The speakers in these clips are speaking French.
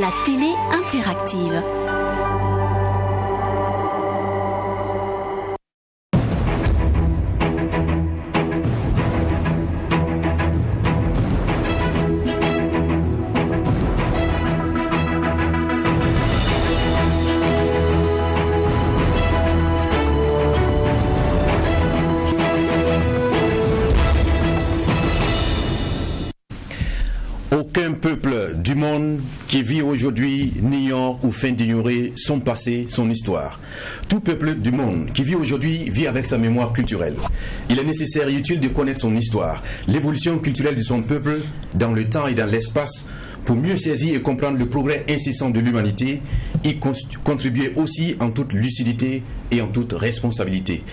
la télé interactive. Aucun peuple du monde qui vit aujourd'hui n'ignore ou feint d'ignorer son passé, son histoire. Tout peuple du monde qui vit aujourd'hui vit avec sa mémoire culturelle. Il est nécessaire et utile de connaître son histoire, l'évolution culturelle de son peuple dans le temps et dans l'espace pour mieux saisir et comprendre le progrès incessant de l'humanité, y contribuer aussi en toute lucidité et en toute responsabilité.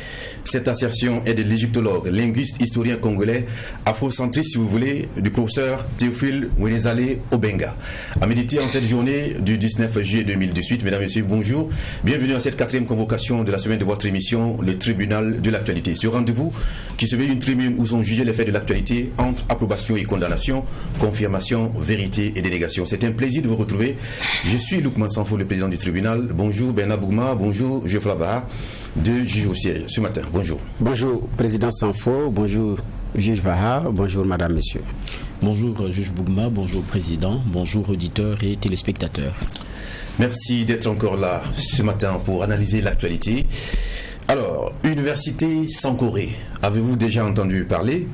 Cette assertion est de l'égyptologue, linguiste, historien congolais, afrocentriste si vous voulez, du professeur Théophile Wenezale Obenga. À méditer en cette journée du 19 juillet 2018, mesdames et messieurs, bonjour. Bienvenue à cette 4e convocation de la semaine de votre émission, le tribunal de l'actualité. Ce rendez-vous qui se veut une tribune où sont jugés les faits de l'actualité entre approbation et condamnation, confirmation, vérité et délégation. C'est un plaisir de vous retrouver. Je suis Loukman Sanfo, le président du tribunal. Bonjour Bernard Bougma, bonjour Geoffroy Vaha, deux juges au siège ce matin. Bonjour. Bonjour président Sanfo, bonjour juge Vaha, bonjour madame, monsieur. Bonjour juge Bougma, bonjour président, bonjour auditeurs et téléspectateurs. Merci d'être encore là ce matin pour analyser l'actualité. Alors, Université Sankoré, avez-vous déjà entendu parler?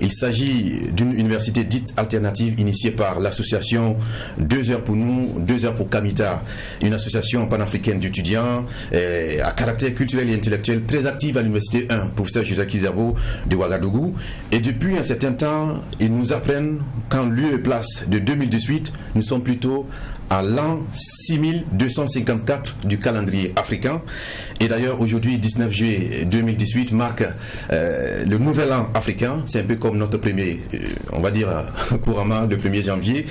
Il s'agit d'une université dite alternative initiée par l'association 2 heures pour nous, 2 heures pour Kamita, une association panafricaine d'étudiants à caractère culturel et intellectuel très active à l'université 1, professeur Joseph Kizabo de Ouagadougou. Et depuis un certain temps, ils nous apprennent qu'en lieu et place de 2018, nous sommes plutôt à l'an 6254 du calendrier africain. Et d'ailleurs, aujourd'hui, 19 juillet 2018, marque le nouvel an africain. C'est un peu comme notre premier, on va dire couramment, le 1er janvier.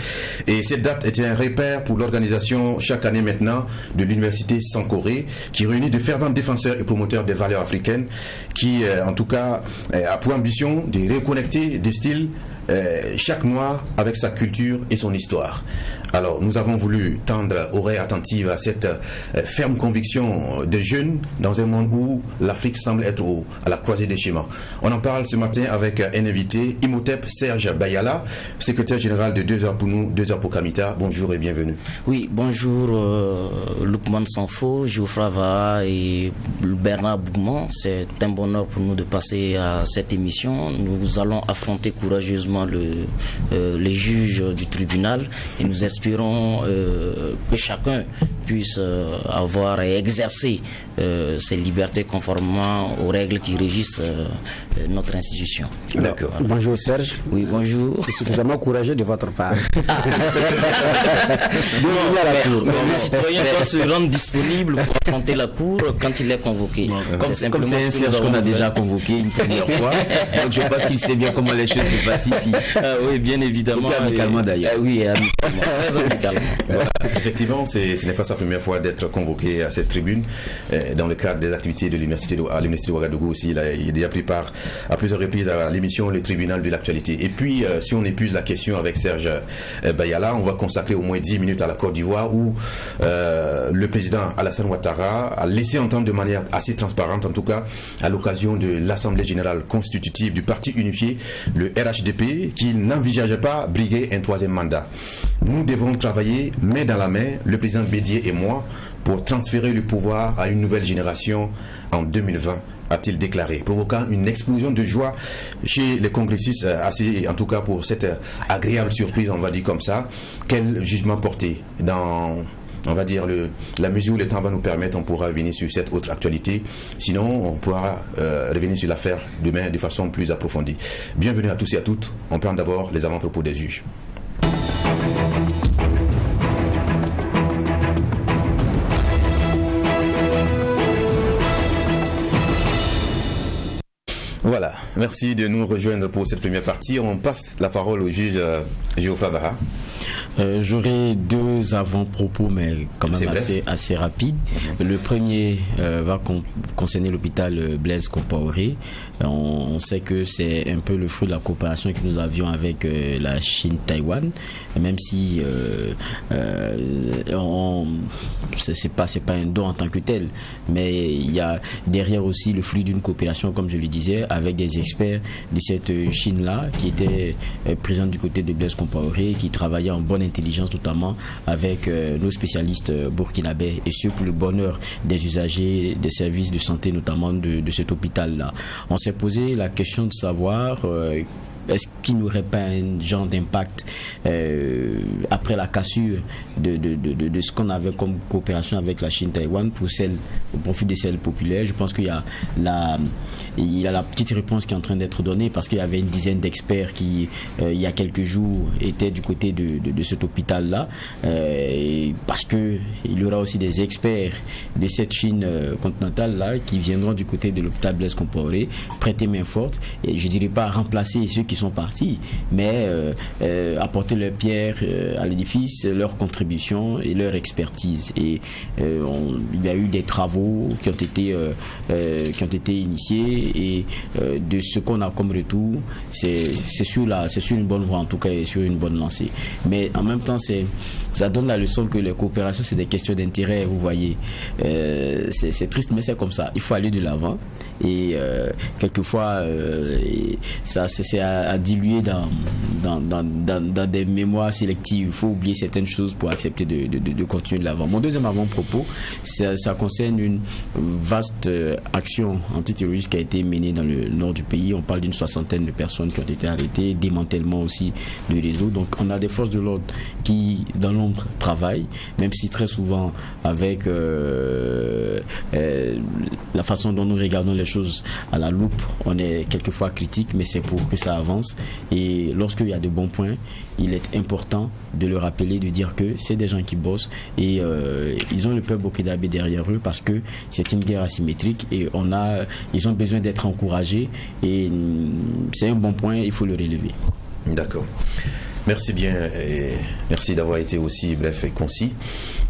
Et cette date était un repère pour l'organisation chaque année maintenant de l'Université Sankoré, qui réunit de fervents défenseurs et promoteurs des valeurs africaines, qui en tout cas a pour ambition de reconnecter des styles chaque noir avec sa culture et son histoire. Alors, nous avons voulu tendre oreille attentive à cette ferme conviction des jeunes dans un monde où l'Afrique semble être à la croisée des chemins. On en parle ce matin avec un invité, Imhotep Serge Bayala, secrétaire général de 2 heures pour nous, 2 heures pour Kamita. Bonjour et bienvenue. Oui, bonjour Loukman Sanfo, Geoffroy Vaha et Bernard Bougman. C'est un bonheur pour nous de passer à cette émission. Nous allons affronter courageusement les juges du tribunal et nous espérons que chacun puisse avoir et exercer ses libertés conformément aux règles qui régissent notre institution. D'accord. Voilà. Bonjour Serge. Oui, bonjour. C'est suffisamment courageux de votre part. Le citoyen doit se rendre disponible pour affronter la cour quand il est convoqué. Comme c'est un Serge qu'on a déjà convoqué une première fois, donc je pense qu'il sait bien comment les choses se passent ici. Oui, bien évidemment. Et amicalement d'ailleurs. Oui, amicalement. Très amicalement. Voilà. Effectivement, ce n'est pas sa première fois d'être convoqué à cette tribune dans le cadre des activités de l'université de Ouagadougou aussi. Il a déjà pris part à plusieurs reprises à l'émission Le Tribunal de l'actualité. Et puis, si on épuise la question avec Serge Bayala, on va consacrer au moins 10 minutes à la Côte d'Ivoire où le président Alassane Ouattara a laissé entendre de manière assez transparente, en tout cas, à l'occasion de l'Assemblée générale constitutive du Parti unifié, le RHDP, qu'il n'envisageait pas briguer un 3e mandat. Nous devons travailler main dans la main, le président Bédié et moi, pour transférer le pouvoir à une nouvelle génération en 2020, a-t-il déclaré, provoquant une explosion de joie chez les congressistes, assez, en tout cas pour cette agréable surprise, on va dire comme ça. Quel jugement porter dans, on va dire, la mesure où le temps va nous permettre, on pourra revenir sur cette autre actualité. Sinon, on pourra revenir sur l'affaire demain de façon plus approfondie. Bienvenue à tous et à toutes. On prend d'abord les avant-propos des juges. Voilà, merci de nous rejoindre pour cette première partie. On passe la parole au juge Geoffroy Vaha. J'aurai 2 avant-propos, mais quand même assez rapides. Le premier va concerner l'hôpital Blaise Compaoré. On sait que c'est un peu le fruit de la coopération que nous avions avec la Chine-Taïwan, même si c'est pas un don en tant que tel, mais il y a derrière aussi le fruit d'une coopération, comme je le disais, avec des experts de cette Chine-là qui étaient présents du côté de Blaise Compaoré, qui travaillaient en bonne intelligence, notamment avec nos spécialistes burkinabés, et ce pour le bonheur des usagers des services de santé, notamment de cet hôpital-là. On s'est posé la question de savoir est-ce qu'il n'y aurait pas un genre d'impact après la cassure de ce qu'on avait comme coopération avec la Chine-Taïwan au profit des celles populaires. Je pense qu'il y a la petite réponse qui est en train d'être donnée, parce qu'il y avait une dizaine d'experts qui, il y a quelques jours, étaient du côté de cet hôpital-là, parce qu'il y aura aussi des experts de cette Chine continentale-là qui viendront du côté de l'hôpital Blaise Compaoré prêter main forte, et je ne dirais pas remplacer ceux qui sont partis, mais apporter leur pierre à l'édifice, leur contribution et leur expertise. Et il y a eu des travaux qui ont été initiés, et de ce qu'on a comme retour, c'est sur une bonne voie, en tout cas, et sur une bonne lancée. Mais en même temps, ça donne la leçon que les coopérations, c'est des questions d'intérêt, vous voyez. C'est triste, mais c'est comme ça. Il faut aller de l'avant. Et quelquefois, ça c'est à diluer dans des mémoires sélectives. Il faut oublier certaines choses pour accepter de continuer de l'avant. Mon deuxième avant-propos, ça concerne une vaste action antiterroriste qui a été menée dans le nord du pays. On parle d'une 60aine de personnes qui ont été arrêtées, démantèlement aussi du réseau. Donc on a des forces de l'ordre qui, dans l'ombre, travaillent, même si très souvent avec la façon dont nous regardons les choses à la loupe, on est quelquefois critique, mais c'est pour que ça avance. Et lorsqu'il y a de bons points, il est important de le rappeler, de dire que c'est des gens qui bossent, et ils ont le peuple burkinabé derrière eux, parce que c'est une guerre asymétrique, et ils ont besoin d'être encouragés, et c'est un bon point, il faut le relever. D'accord. Merci bien, et merci d'avoir été aussi bref et concis.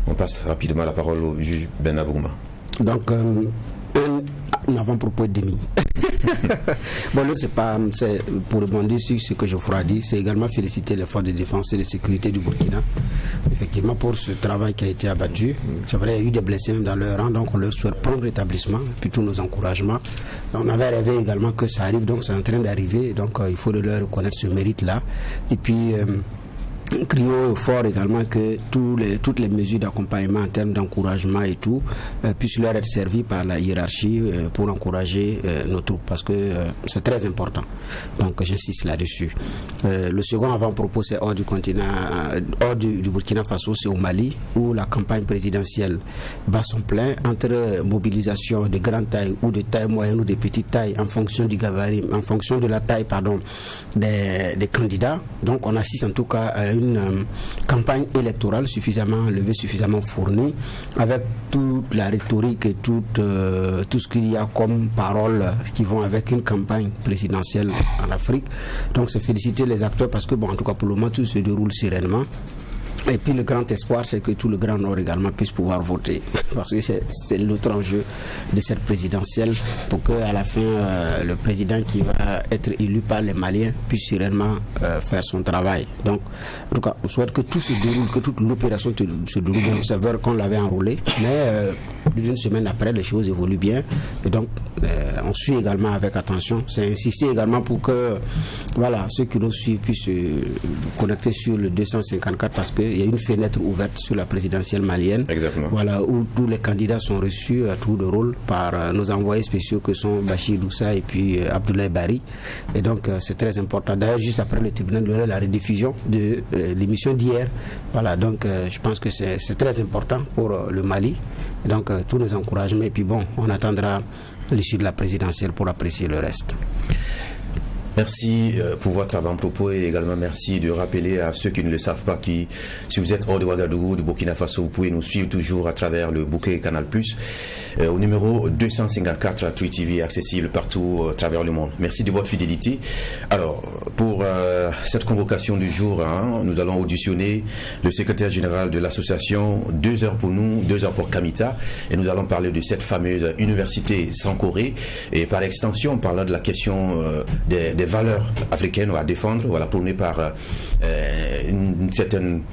On passe rapidement la parole au juge Bernard Bourgma. Donc, un avant-propos et demi. Bon, là, c'est pour rebondir sur ce que Geoffroy a dit, c'est également féliciter les forces de défense et de sécurité du Burkina, effectivement, pour ce travail qui a été abattu. C'est vrai, il y a eu des blessés même dans leur rang, donc on leur souhaite prompt rétablissement, puis tous nos encouragements. On avait rêvé également que ça arrive, donc c'est en train d'arriver, donc il faut leur reconnaître ce mérite-là. Et puis, crions fort également que toutes les mesures d'accompagnement en termes d'encouragement et tout puissent leur être servies par la hiérarchie pour encourager nos troupes, parce que c'est très important. Donc j'insiste là-dessus. Le second avant-propos, c'est hors du continent, hors du Burkina Faso, c'est au Mali, où la campagne présidentielle bat son plein, entre mobilisation de grande taille ou de taille moyenne ou de petite taille, en fonction du gabarit, en fonction de la taille des candidats. Donc on assiste en tout cas à une campagne électorale suffisamment levée, suffisamment fournie, avec toute la rhétorique et tout ce qu'il y a comme paroles qui vont avec une campagne présidentielle en Afrique. Donc c'est féliciter les acteurs, parce que bon, en tout cas pour le moment tout se déroule sereinement. Et puis le grand espoir, c'est que tout le Grand Nord également puisse pouvoir voter, parce que c'est l'autre enjeu de cette présidentielle, pour qu'à la fin, le président qui va être élu par les Maliens puisse sereinement faire son travail. Donc, en tout cas, on souhaite que tout se déroule, que toute l'opération se déroule. C'est vrai qu'on l'avait enrôlé, mais plus d'une semaine après, les choses évoluent bien. Et donc, on suit également avec attention. C'est insister également pour que, voilà, ceux qui nous suivent puissent se connecter sur le 254, parce qu'il y a une fenêtre ouverte sur la présidentielle malienne. Exactement. Voilà, où tous les candidats sont reçus à tour de rôle par nos envoyés spéciaux que sont Bachir Doussa et puis Abdoulaye Bari. Et donc, c'est très important. D'ailleurs, juste après le tribunal, il y aura la rediffusion de l'émission d'hier. Voilà, donc je pense que c'est très important pour le Mali. Et donc, tous nos encouragements. Et puis bon, on attendra l'issue de la présidentielle pour apprécier le reste. Merci pour votre avant-propos et également merci de rappeler à ceux qui ne le savent pas que si vous êtes hors de Ouagadougou, de Burkina Faso, vous pouvez nous suivre toujours à travers le bouquet Canal+, au numéro 254 à True TV, accessible partout à travers le monde. Merci de votre fidélité. Alors, pour cette convocation du jour, nous allons auditionner le secrétaire général de l'association 2 heures pour nous, 2 heures pour Kamita, et nous allons parler de cette fameuse université Sankoré, et par extension, parlant de la question des valeurs africaines à défendre, voilà, prônées par une certaine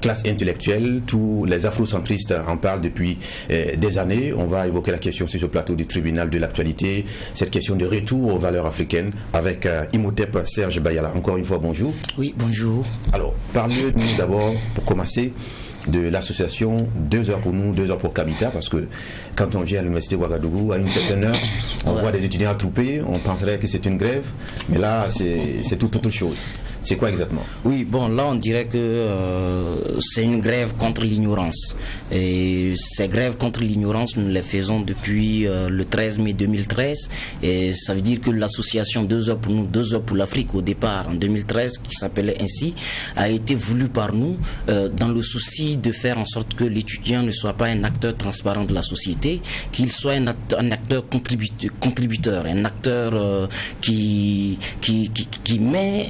classe intellectuelle. Tous les afrocentristes en parlent depuis des années. On va évoquer la question sur ce plateau du tribunal de l'actualité, cette question de retour aux valeurs africaines avec Imhotep Serge Bayala. Encore une fois, bonjour. Oui, bonjour. Alors, parlez-nous d'abord, pour commencer, de l'association 2 heures pour nous, 2 heures pour Kamita, parce que quand on vient à l'université Ouagadougou, à une certaine heure, on voit des étudiants attroupés, on penserait que c'est une grève, mais là, c'est toute autre chose. C'est quoi exactement? Oui, bon, là on dirait que c'est une grève contre l'ignorance. Et ces grèves contre l'ignorance, nous les faisons depuis le 13 mai 2013. Et ça veut dire que l'association 2 heures pour nous, 2 heures pour l'Afrique, au départ en 2013, qui s'appelait ainsi, a été voulue par nous dans le souci de faire en sorte que l'étudiant ne soit pas un acteur transparent de la société, qu'il soit un acteur contributeur, un acteur qui met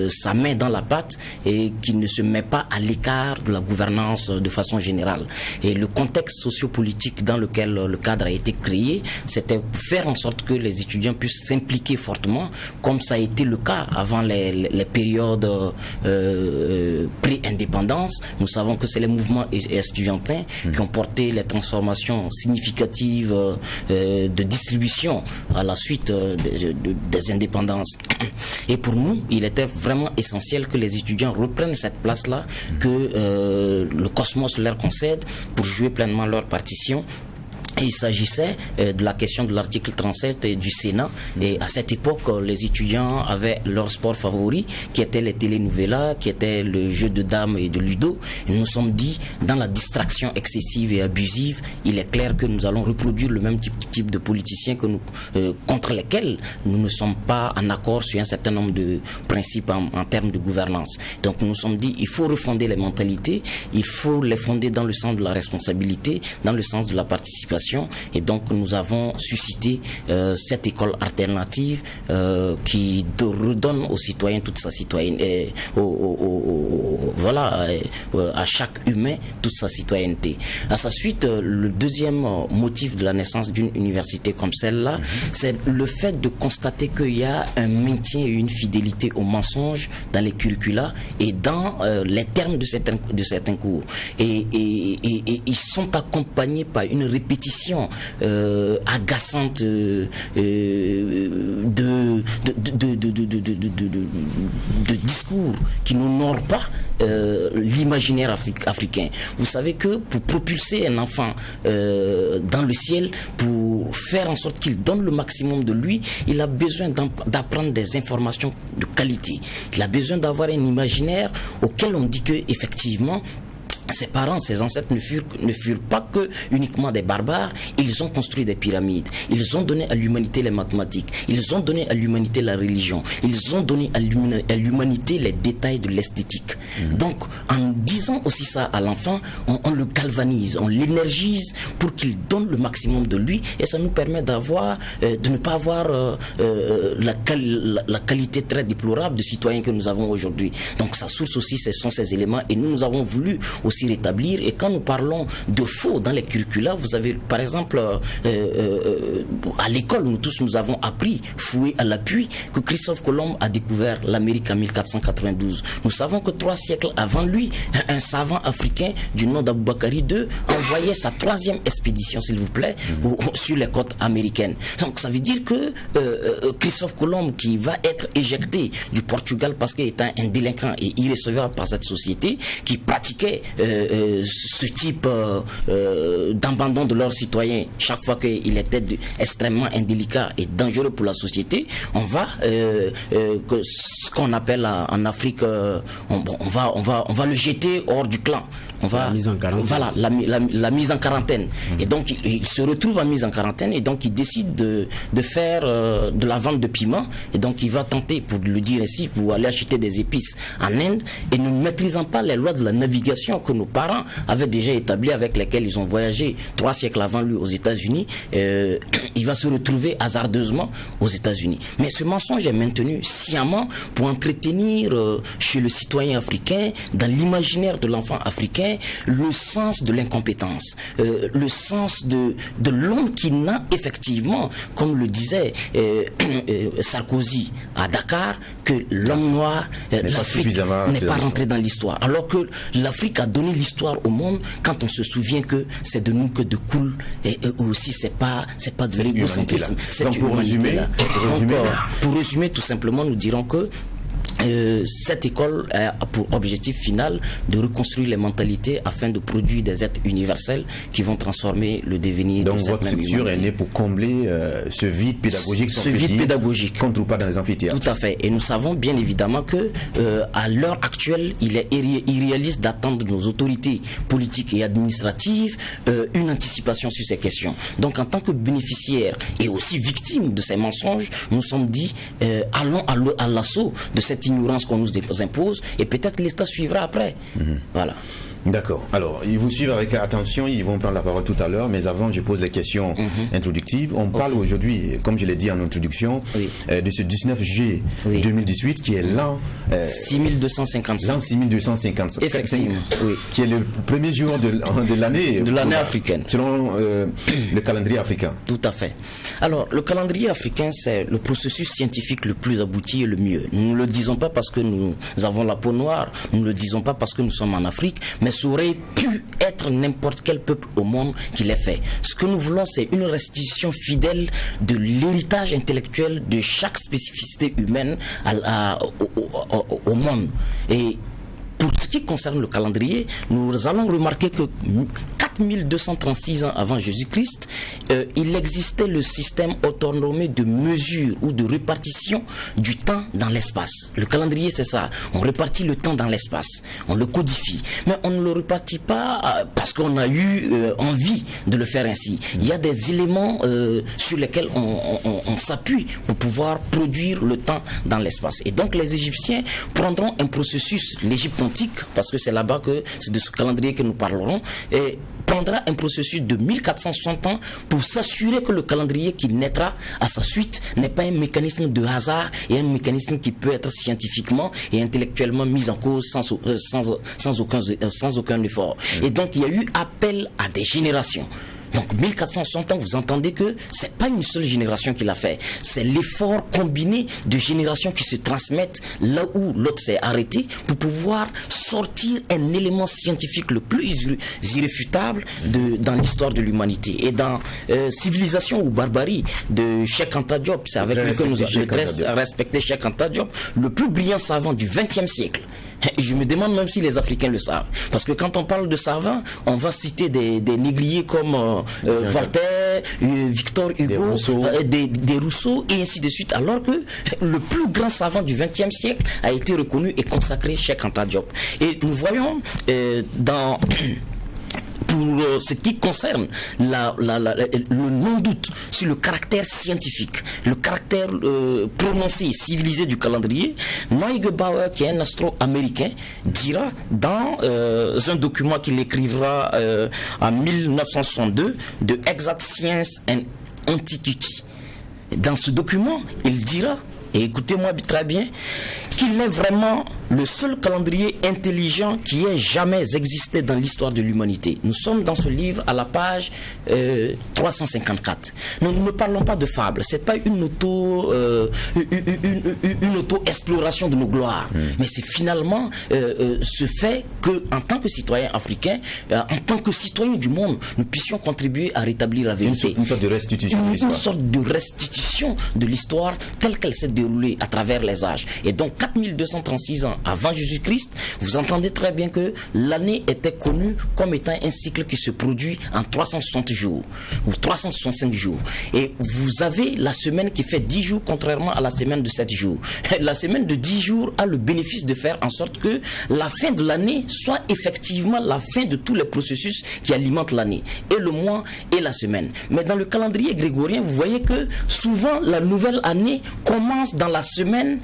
sa main dans la pâte et qui ne se met pas à l'écart de la gouvernance de façon générale. Et le contexte sociopolitique dans lequel le cadre a été créé, c'était faire en sorte que les étudiants puissent s'impliquer fortement, comme ça a été le cas avant les périodes pré-indépendance. Nous savons que c'est les mouvements estudiantins qui ont porté les transformations significatives de distribution à la suite des indépendances. Et pour nous, il était vraiment essentiel que les étudiants reprennent cette place-là, que le Cosmos leur concède pour jouer pleinement leur partition. Et il s'agissait de la question de l'article 37 du Sénat. Et à cette époque, les étudiants avaient leur sport favori, qui était les telenovelas, qui était le jeu de dames et de ludo. Et nous nous sommes dit, dans la distraction excessive et abusive, il est clair que nous allons reproduire le même type de politiciens que nous, contre lesquels nous ne sommes pas en accord sur un certain nombre de principes en termes de gouvernance. Donc nous nous sommes dit, il faut refonder les mentalités, il faut les fonder dans le sens de la responsabilité, dans le sens de la participation. Et donc nous avons suscité cette école alternative qui redonne aux citoyens toute sa citoyenneté, à chaque humain toute sa citoyenneté. À sa suite, le deuxième motif de la naissance d'une université comme celle-là, c'est le fait de constater qu'il y a un maintien et une fidélité au mensonge dans les curricula et dans les termes de certains cours. Et ils sont accompagnés par une répétition agaçante de discours qui n'honorent pas l'imaginaire africain. Vous savez que pour propulser un enfant dans le ciel, pour faire en sorte qu'il donne le maximum de lui, il a besoin d'apprendre des informations de qualité. Il a besoin d'avoir un imaginaire auquel on dit que effectivement ses parents, ses ancêtres ne furent pas que uniquement des barbares. Ils ont construit des pyramides. Ils ont donné à l'humanité les mathématiques. Ils ont donné à l'humanité la religion. Ils ont donné à l'humanité les détails de l'esthétique. Donc, en disant aussi ça à l'enfant, on le galvanise, on l'énergise pour qu'il donne le maximum de lui, et ça nous permet de ne pas avoir la qualité très déplorable de citoyens que nous avons aujourd'hui. Donc, sa source aussi, ce sont ces éléments, et nous avons voulu aussi rétablir. Et quand nous parlons de faux dans les curricula, vous avez par exemple à l'école, nous avons appris, fouet à l'appui, que Christophe Colomb a découvert l'Amérique en 1492. Nous savons que 3 siècles avant lui, un savant africain du nom d'Aboubakari II envoyait sa 3e expédition, s'il vous plaît, sur les côtes américaines. Donc ça veut dire que Christophe Colomb, qui va être éjecté du Portugal parce qu'il était un délinquant et irrecevable par cette société, qui pratiquait ce type d'abandon de leurs citoyens chaque fois qu'il était extrêmement indélicat et dangereux pour la société, on va ce qu'on appelle en Afrique, on va le jeter hors du clan. On va, la mise en quarantaine. Voilà, la mise en quarantaine. Et donc, il se retrouve en mise en quarantaine et donc il décide de faire de la vente de piment. Et donc, il va tenter, pour le dire ainsi, pour aller acheter des épices en Inde et ne maîtrisant pas les lois de la navigation que nos parents avaient déjà établies, avec lesquelles ils ont voyagé 3 siècles avant lui aux États-Unis, il va se retrouver hasardeusement aux États-Unis. Mais ce mensonge est maintenu sciemment pour entretenir chez le citoyen africain, dans l'imaginaire de l'enfant africain, le sens de l'incompétence, le sens de l'homme qui n'a effectivement, comme le disait Sarkozy à Dakar, que l'homme noir, l'Afrique n'est pas rentré dans l'histoire. Alors que l'Afrique a donné l'histoire au monde, quand on se souvient que c'est de nous que de coule, et aussi c'est pas de l'égocentrisme. Donc pour résumer, tout simplement, nous dirons que cette école a pour objectif final de reconstruire les mentalités afin de produire des êtres universels qui vont transformer le devenir de cette même humanité. Donc votre structure est née pour combler ce vide pédagogique, qu'on ne trouve pas dans les amphithéâtres. Tout à fait. Et nous savons bien évidemment que à l'heure actuelle, il est irréaliste d'attendre de nos autorités politiques et administratives une anticipation sur ces questions. Donc en tant que bénéficiaires et aussi victimes de ces mensonges, nous sommes dit allons à l'assaut de cette ignorance qu'on nous impose et peut-être l'État suivra après. Voilà. D'accord. Alors, ils vous suivent avec attention, ils vont prendre la parole tout à l'heure, mais avant, je pose les questions introductives. On parle aujourd'hui, comme je l'ai dit en introduction, de ce 19 juillet 2018 qui est l'an 6255. L'an 6255. Effectivement. Qui est le premier jour de l'année. De l'année africaine. Selon le calendrier africain. Tout à fait. Alors, le calendrier africain, c'est le processus scientifique le plus abouti et le mieux. Nous ne le disons pas parce que nous avons la peau noire, nous ne le disons pas parce que nous sommes en Afrique, mais ça aurait pu être n'importe quel peuple au monde qui l'ait fait. Ce que nous voulons, c'est une restitution fidèle de l'héritage intellectuel de chaque spécificité humaine au monde. Et pour ce qui concerne le calendrier, nous allons remarquer que 4236 ans avant Jésus-Christ, il existait le système autonomé de mesure ou de répartition du temps dans l'espace. Le calendrier, c'est ça. On répartit le temps dans l'espace. On le codifie. Mais on ne le répartit pas parce qu'on a eu envie de le faire ainsi. Il y a des éléments sur lesquels on s'appuie pour pouvoir produire le temps dans l'espace. Et donc les Égyptiens prendront un processus, l'Égypte antique, parce que c'est là-bas que c'est de ce calendrier que nous parlerons, et prendra un processus de 1460 ans pour s'assurer que le calendrier qui naîtra à sa suite n'est pas un mécanisme de hasard et un mécanisme qui peut être scientifiquement et intellectuellement mis en cause sans aucun effort. Et donc il y a eu appel à des générations. Donc 1460 ans, vous entendez que c'est pas une seule génération qui l'a fait, c'est l'effort combiné de générations qui se transmettent là où l'autre s'est arrêté pour pouvoir sortir un élément scientifique le plus irréfutable dans l'histoire de l'humanité. Et dans Civilisation ou Barbarie de Cheikh Anta Diop, c'est avec lui que nous avons respecté Cheikh Anta Diop, le plus brillant savant du XXe siècle. Et je me demande même si les Africains le savent. Parce que quand on parle de savants, on va citer des négriers comme Voltaire, Victor Hugo, des Rousseau et ainsi de suite. Alors que le plus grand savant du XXe siècle a été reconnu et consacré Cheikh Anta Diop. Et nous voyons dans... Pour ce qui concerne le non-doute sur le caractère scientifique, le caractère prononcé et civilisé du calendrier, Neugebauer, qui est un astro-américain, dira dans un document qu'il écrira en 1962 de Exact Science and Antiquity. Dans ce document, il dira, et écoutez-moi très bien, qu'il est vraiment le seul calendrier intelligent qui ait jamais existé dans l'histoire de l'humanité. Nous sommes dans ce livre à la page 354. Nous ne parlons pas de fables, c'est pas une auto-exploration de nos gloires, mais c'est finalement ce fait que, en tant que citoyen africain, en tant que citoyen du monde, nous puissions contribuer à rétablir la vérité. Une sorte de restitution de l'histoire. Une sorte de restitution de l'histoire telle qu'elle s'est déroulée à travers les âges. Et donc 4236 ans avant Jésus-Christ, vous entendez très bien que l'année était connue comme étant un cycle qui se produit en 360 jours ou 365 jours. Et vous avez la semaine qui fait 10 jours contrairement à la semaine de 7 jours. La semaine de 10 jours a le bénéfice de faire en sorte que la fin de l'année soit effectivement la fin de tous les processus qui alimentent l'année, et le mois et la semaine. Mais dans le calendrier grégorien, vous voyez que souvent la nouvelle année commence dans la semaine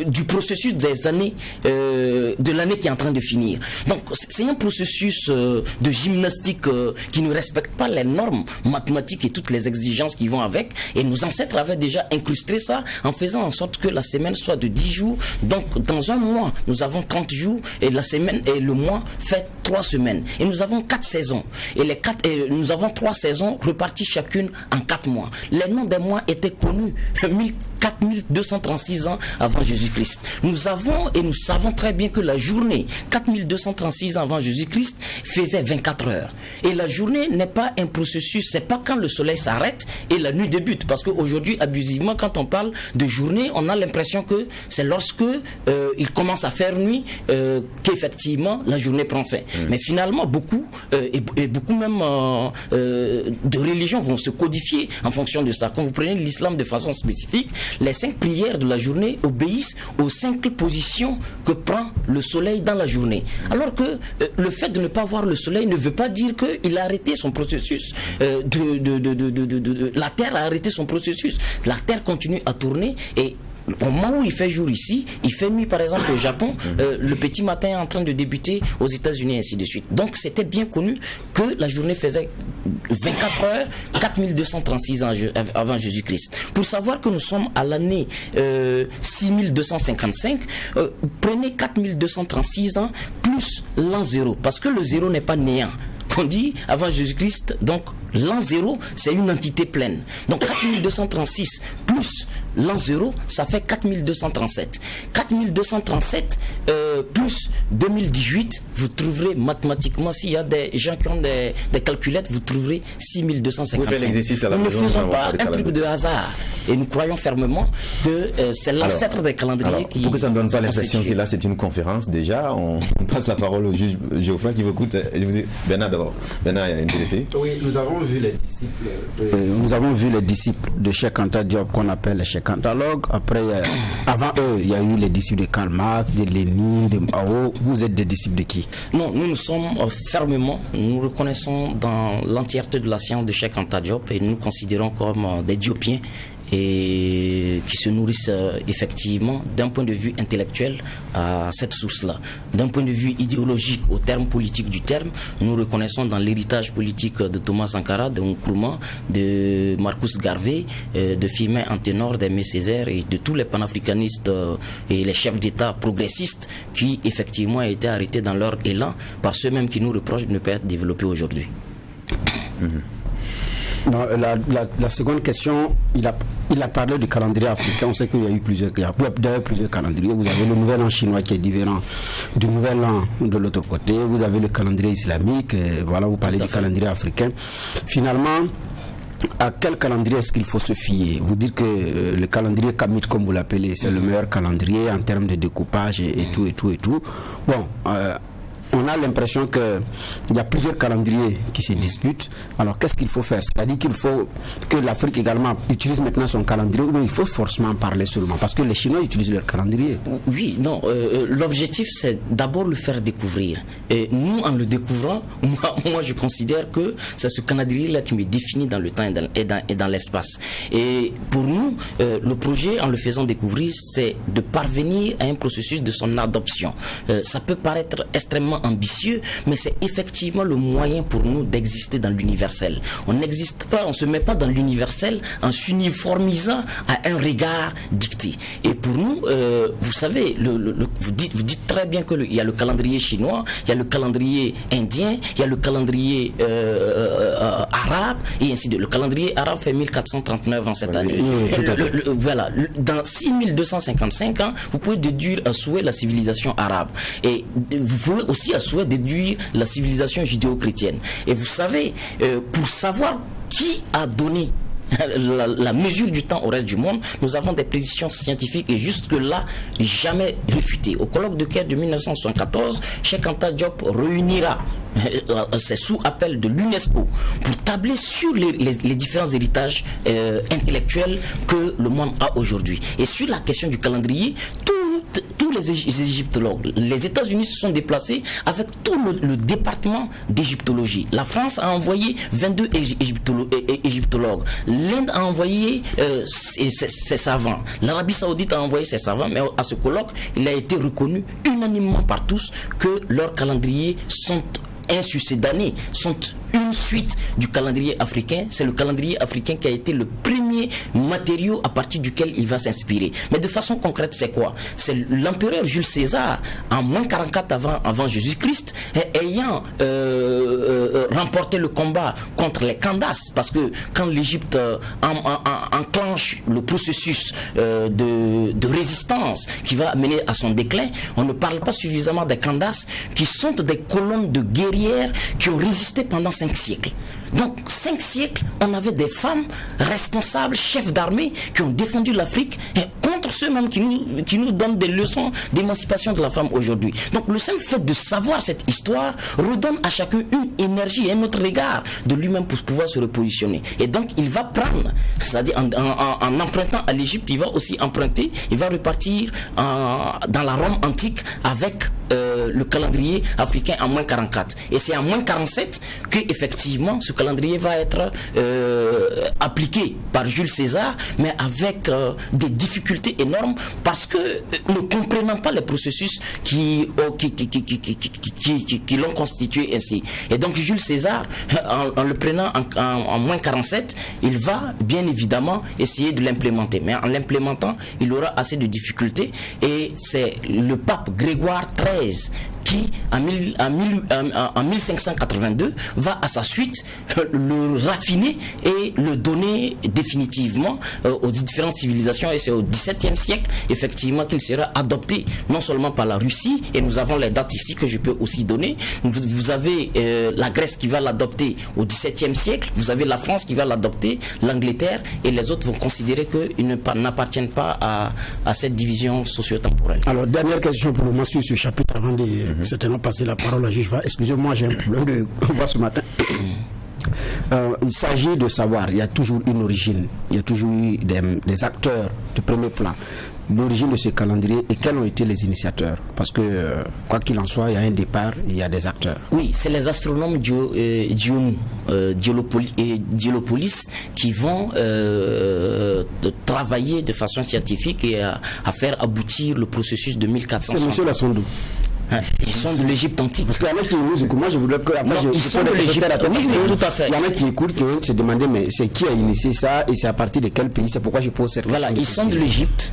du processus des années, de l'année qui est en train de finir. Donc c'est un processus de gymnastique qui ne respecte pas les normes mathématiques et toutes les exigences qui vont avec, et nos ancêtres avaient déjà incrusté ça en faisant en sorte que la semaine soit de 10 jours. Donc dans un mois, nous avons 30 jours, et la semaine et le mois fait 3 semaines. Et nous avons 4 saisons. Et nous avons 3 saisons reparties chacune en 4 mois. Les noms des mois étaient connus 4236 ans avant Jésus-Christ. Nous avons et nous savons très bien que la journée 4236 ans avant Jésus-Christ faisait 24 heures. Et la journée n'est pas un processus, c'est pas quand le soleil s'arrête et la nuit débute. Parce qu'aujourd'hui, abusivement, quand on parle de journée, on a l'impression que c'est lorsque il commence à faire nuit qu'effectivement la journée prend fin. Mais finalement, beaucoup même de religions vont se codifier en fonction de ça. Quand vous prenez l'islam de façon spécifique, les 5 prières de la journée obéissent aux 5 positions que prend le soleil dans la journée. Alors que le fait de ne pas voir le soleil ne veut pas dire qu'il a arrêté son processus. La Terre a arrêté son processus. La Terre continue à tourner, et au moment où il fait jour ici, il fait nuit par exemple au Japon, le petit matin est en train de débuter aux États-Unis, ainsi de suite. Donc c'était bien connu que la journée faisait 24 heures, 4236 ans avant Jésus-Christ. Pour savoir que nous sommes à l'année 6255, prenez 4236 ans plus l'an 0, parce que le 0 n'est pas néant. On dit avant Jésus-Christ, donc l'an 0 c'est une entité pleine. Donc 4236 plus l'an 0, ça fait 4237. 4237 plus 2018, vous trouverez mathématiquement, s'il y a des gens qui ont des calculettes, vous trouverez 6255. Vous faites l'exercice à la maison. Nous ne faisons pas un truc de hasard. Et nous croyons fermement que c'est l'ancêtre des calendriers qui... Pour que ça ne donne pas l'impression que là c'est une conférence, déjà, on passe la parole au juge Geoffroy qui vous écoute. Bernard d'abord. Bernard est intéressé. Oui, nous avons vu les disciples de Cheikh Anta Diop qu'on appelle les Cheikh Antalogues. Après, avant eux, il y a eu les disciples de Karl Marx, de Lénine, de Mao. Vous êtes des disciples de qui? Non, nous sommes fermement, nous reconnaissons dans l'entièreté de la science de Cheikh Anta Diop, et nous considérons comme des Diopiens et qui se nourrissent effectivement d'un point de vue intellectuel à cette source-là. D'un point de vue idéologique, au terme politique du terme, nous reconnaissons dans l'héritage politique de Thomas Sankara, de Nkrumah, de Marcus Garvey, de Firmin Antenor, d'Aimé Césaire et de tous les panafricanistes et les chefs d'État progressistes qui effectivement ont été arrêtés dans leur élan par ceux-mêmes qui nous reprochent de ne pas être développés aujourd'hui. Non, la seconde question, il a parlé du calendrier africain. On sait qu'il y a eu plusieurs calendriers. Vous avez le nouvel an chinois qui est différent du nouvel an de l'autre côté. Vous avez le calendrier islamique. Voilà, vous parlez du calendrier africain. Finalement, à quel calendrier est-ce qu'il faut se fier? Vous dites que le calendrier kamite, comme vous l'appelez, c'est le meilleur calendrier en termes de découpage et tout. Bon, on a l'impression qu'il y a plusieurs calendriers qui se disputent. Alors qu'est-ce qu'il faut faire? C'est-à-dire qu'il faut que l'Afrique également utilise maintenant son calendrier, ou il faut forcément parler seulement? Parce que les Chinois utilisent leur calendrier. Oui, non, l'objectif c'est d'abord le faire découvrir. Et nous, en le découvrant, moi je considère que c'est ce calendrier-là qui me définit dans le temps et dans l'espace. Et pour nous, le projet, en le faisant découvrir, c'est de parvenir à un processus de son adoption. Ça peut paraître extrêmement ambitieux, mais c'est effectivement le moyen pour nous d'exister dans l'universel. On n'existe pas, on se met pas dans l'universel en s'uniformisant à un regard dicté. Et pour nous, vous savez, vous dites très bien qu'il y a le calendrier chinois, il y a le calendrier indien, il y a le calendrier arabe, et ainsi de suite. Le calendrier arabe fait 1439 ans cette année. Voilà, dans 6255 ans, vous pouvez déduire à souhait la civilisation arabe. Et vous pouvez aussi à souhait déduire la civilisation judéo-chrétienne. Et vous savez, pour savoir qui a donné la mesure du temps au reste du monde, nous avons des prédictions scientifiques et jusque-là, jamais réfutées. Au colloque de Caire de 1974, Cheikh Anta Diop réunira c'est sous appel de l'UNESCO pour tabler sur les différents héritages intellectuels que le monde a aujourd'hui. Et sur la question du calendrier, tous les égyptologues, les États-Unis se sont déplacés avec tout le département d'égyptologie. La France a envoyé 22 égyptologues. L'Inde a envoyé ses savants. L'Arabie Saoudite a envoyé ses savants, mais à ce colloque, il a été reconnu unanimement par tous que leurs calendriers sont insuccédanés, sont une suite du calendrier africain. C'est le calendrier africain qui a été le premier matériau à partir duquel il va s'inspirer. Mais de façon concrète, c'est quoi? C'est l'empereur Jules César, en moins 44 avant Jésus-Christ, ayant remporté le combat contre les Candaces, parce que quand l'Égypte enclenche le processus de résistance qui va mener à son déclin, on ne parle pas suffisamment des Candaces, qui sont des colonnes de guerrières qui ont résisté pendant 5 siècles. Donc 5 siècles, on avait des femmes responsables, chefs d'armée, qui ont défendu l'Afrique contre ceux-mêmes qui nous donnent des leçons d'émancipation de la femme aujourd'hui. Donc le simple fait de savoir cette histoire redonne à chacun une énergie et un autre regard de lui-même pour pouvoir se repositionner. Et donc il va prendre, c'est-à-dire en empruntant à l'Égypte, il va aussi emprunter, il va repartir dans la Rome antique avec le calendrier africain en moins 44. Et c'est en moins 47 que effectivement ce calendrier va être appliqué par Jules César, mais avec des difficultés énormes, parce que ne comprenant pas les processus qui l'ont constitué ainsi. Et donc Jules César, en le prenant en moins 47, il va bien évidemment essayer de l'implémenter. Mais en l'implémentant, il aura assez de difficultés, et c'est le pape Grégoire XIII qui, en 1582, va à sa suite le raffiner et le donner définitivement aux différentes civilisations. Et c'est au XVIIe siècle, effectivement, qu'il sera adopté non seulement par la Russie, et nous avons les dates ici que je peux aussi donner. Vous avez la Grèce qui va l'adopter au XVIIe siècle, vous avez la France qui va l'adopter, l'Angleterre, et les autres vont considérer qu'ils n'appartiennent pas à cette division socio-temporelle. Alors, dernière question pour le moment sur ce chapitre avant de certainement passer la parole à Juge. Excusez-moi, j'ai un problème de voix ce matin. Il s'agit de savoir, il y a toujours une origine, il y a toujours eu des acteurs de premier plan. L'origine de ce calendrier et quels ont été les initiateurs, parce que quoi qu'il en soit, il y a un départ, il y a des acteurs. Oui, c'est les astronomes Diolopolis qui vont travailler de façon scientifique et à faire aboutir le processus de 1400. C'est monsieur Lassondou. Ils sont de l'Égypte antique. Parce qu'il y en a qui nous écoutent. Moi, je voudrais que ils sont de l'Égypte. Oui, tout à fait. Il y en a qui écoutent, qui vont se demander, mais c'est qui a initié ça et c'est à partir de quel pays? C'est pourquoi je pose cette question. Voilà, ils sont de l'Égypte.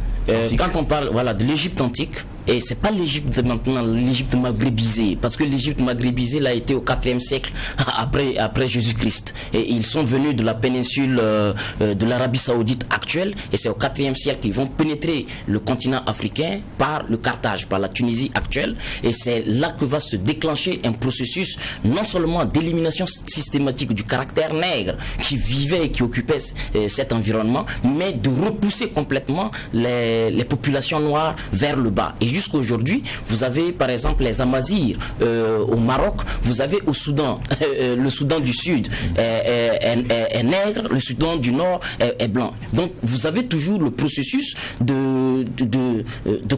Quand on parle de l'Égypte antique, et c'est pas l'Égypte de maintenant, l'Égypte maghrébisée, parce que l'Égypte maghrébisée l'a été au IVe siècle après Jésus-Christ, et ils sont venus de la péninsule de l'Arabie Saoudite actuelle, et c'est au IVe siècle qu'ils vont pénétrer le continent africain par le Carthage, par la Tunisie actuelle, et c'est là que va se déclencher un processus non seulement d'élimination systématique du caractère nègre qui vivait et qui occupait cet environnement, mais de repousser complètement les populations noires vers le bas. Et jusqu'à aujourd'hui, vous avez par exemple les Amazirs au Maroc, vous avez au Soudan, le Soudan du Sud est nègre, le Soudan du Nord est blanc. Donc vous avez toujours le processus de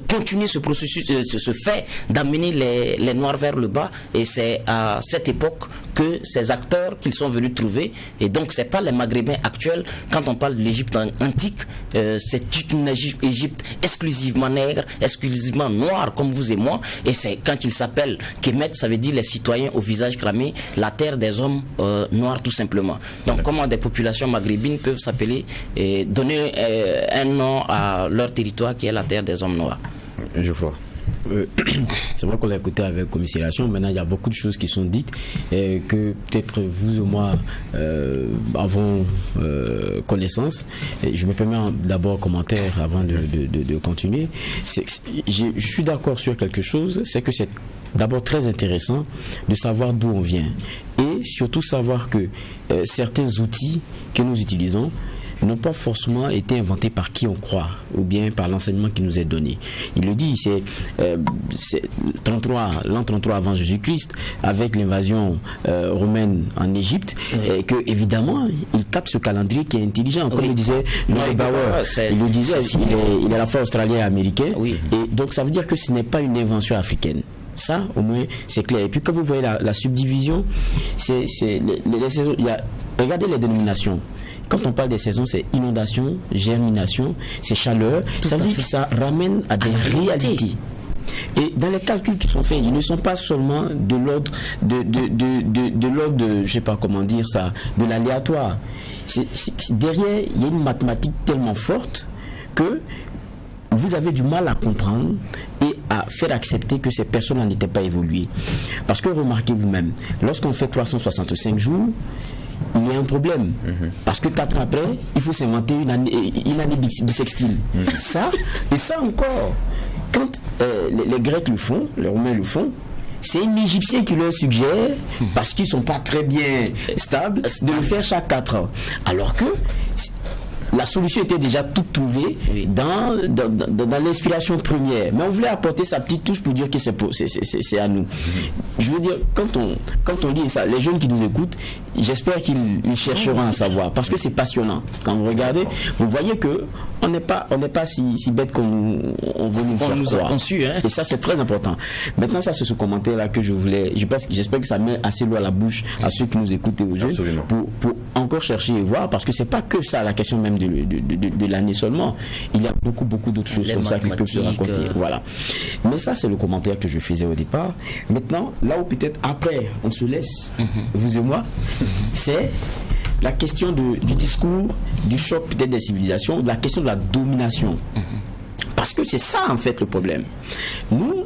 continuer ce processus, ce fait d'amener les Noirs vers le bas, et c'est à cette époque que ces acteurs qu'ils sont venus trouver. Et donc c'est pas les Maghrébins actuels. Quand on parle de l'Égypte antique, c'est une Égypte exclusivement nègre, exclusivement noire comme vous et moi, et c'est quand il s'appelle Kemet, ça veut dire les citoyens au visage cramé, la terre des hommes noirs tout simplement. Donc comment des populations maghrébines peuvent s'appeler et donner un nom à leur territoire qui est la terre des hommes noirs? Je vois. C'est vrai qu'on l'a écouté avec commisération. Maintenant, il y a beaucoup de choses qui sont dites et que peut-être vous ou moi avons connaissance. Et je me permets d'abord commentaire avant de continuer. Je suis d'accord sur quelque chose, c'est que c'est d'abord très intéressant de savoir d'où on vient et surtout savoir que certains outils que nous utilisons n'ont pas forcément été inventés par qui on croit ou bien par l'enseignement qui nous est donné. Il le dit, c'est l'an 33 avant Jésus-Christ, avec l'invasion romaine en Égypte, et que évidemment il capte ce calendrier qui est intelligent, comme le disait Neubauer. Il le disait, il est à la fois australien et américain, et donc ça veut dire que ce n'est pas une invention africaine. Ça, au moins, c'est clair. Et puis, comme vous voyez la subdivision, c'est les saisons. Regardez les dénominations. Quand on parle des saisons, c'est inondation, germination, c'est chaleur. Ça veut dire que ça ramène à des réalités. Et dans les calculs qui sont faits, ils ne sont pas seulement de l'ordre de l'ordre, je sais pas comment dire ça, de l'aléatoire. Derrière, il y a une mathématique tellement forte que vous avez du mal à comprendre et à faire accepter que ces personnes n'étaient pas évoluées. Parce que remarquez vous-même, lorsqu'on fait 365 jours, il y a un problème. Parce que 4 ans après, il faut s'inventer une année bissextile. Ça, et ça encore, quand les Grecs le font, les Romains le font, c'est un Égyptien qui leur suggère, parce qu'ils ne sont pas très bien stables, de le faire chaque 4 ans. Alors que la solution était déjà toute trouvée dans l'inspiration première. Mais on voulait apporter sa petite touche pour dire que c'est à nous. Je veux dire, quand on lit ça, les jeunes qui nous écoutent, j'espère qu'ils chercheront à savoir. Parce que c'est passionnant. Quand vous regardez, vous voyez que on n'est pas si bête qu'on veut nous faire croire. Conçu, hein? Et ça, c'est très important. Maintenant, ça, c'est ce commentaire-là que j'espère que ça met assez l'eau à la bouche à ceux qui nous écoutent et aux jeunes pour encore chercher et voir, parce que c'est pas que ça, la question même de l'année seulement. Il y a beaucoup d'autres choses comme ça qui peuvent se raconter. Voilà. Mais ça, c'est le commentaire que je faisais au départ. Maintenant, là où peut-être après, on se laisse, vous et moi, c'est la question du discours, du choc peut-être des civilisations, la question de la domination. Parce que c'est ça, en fait, le problème. Nous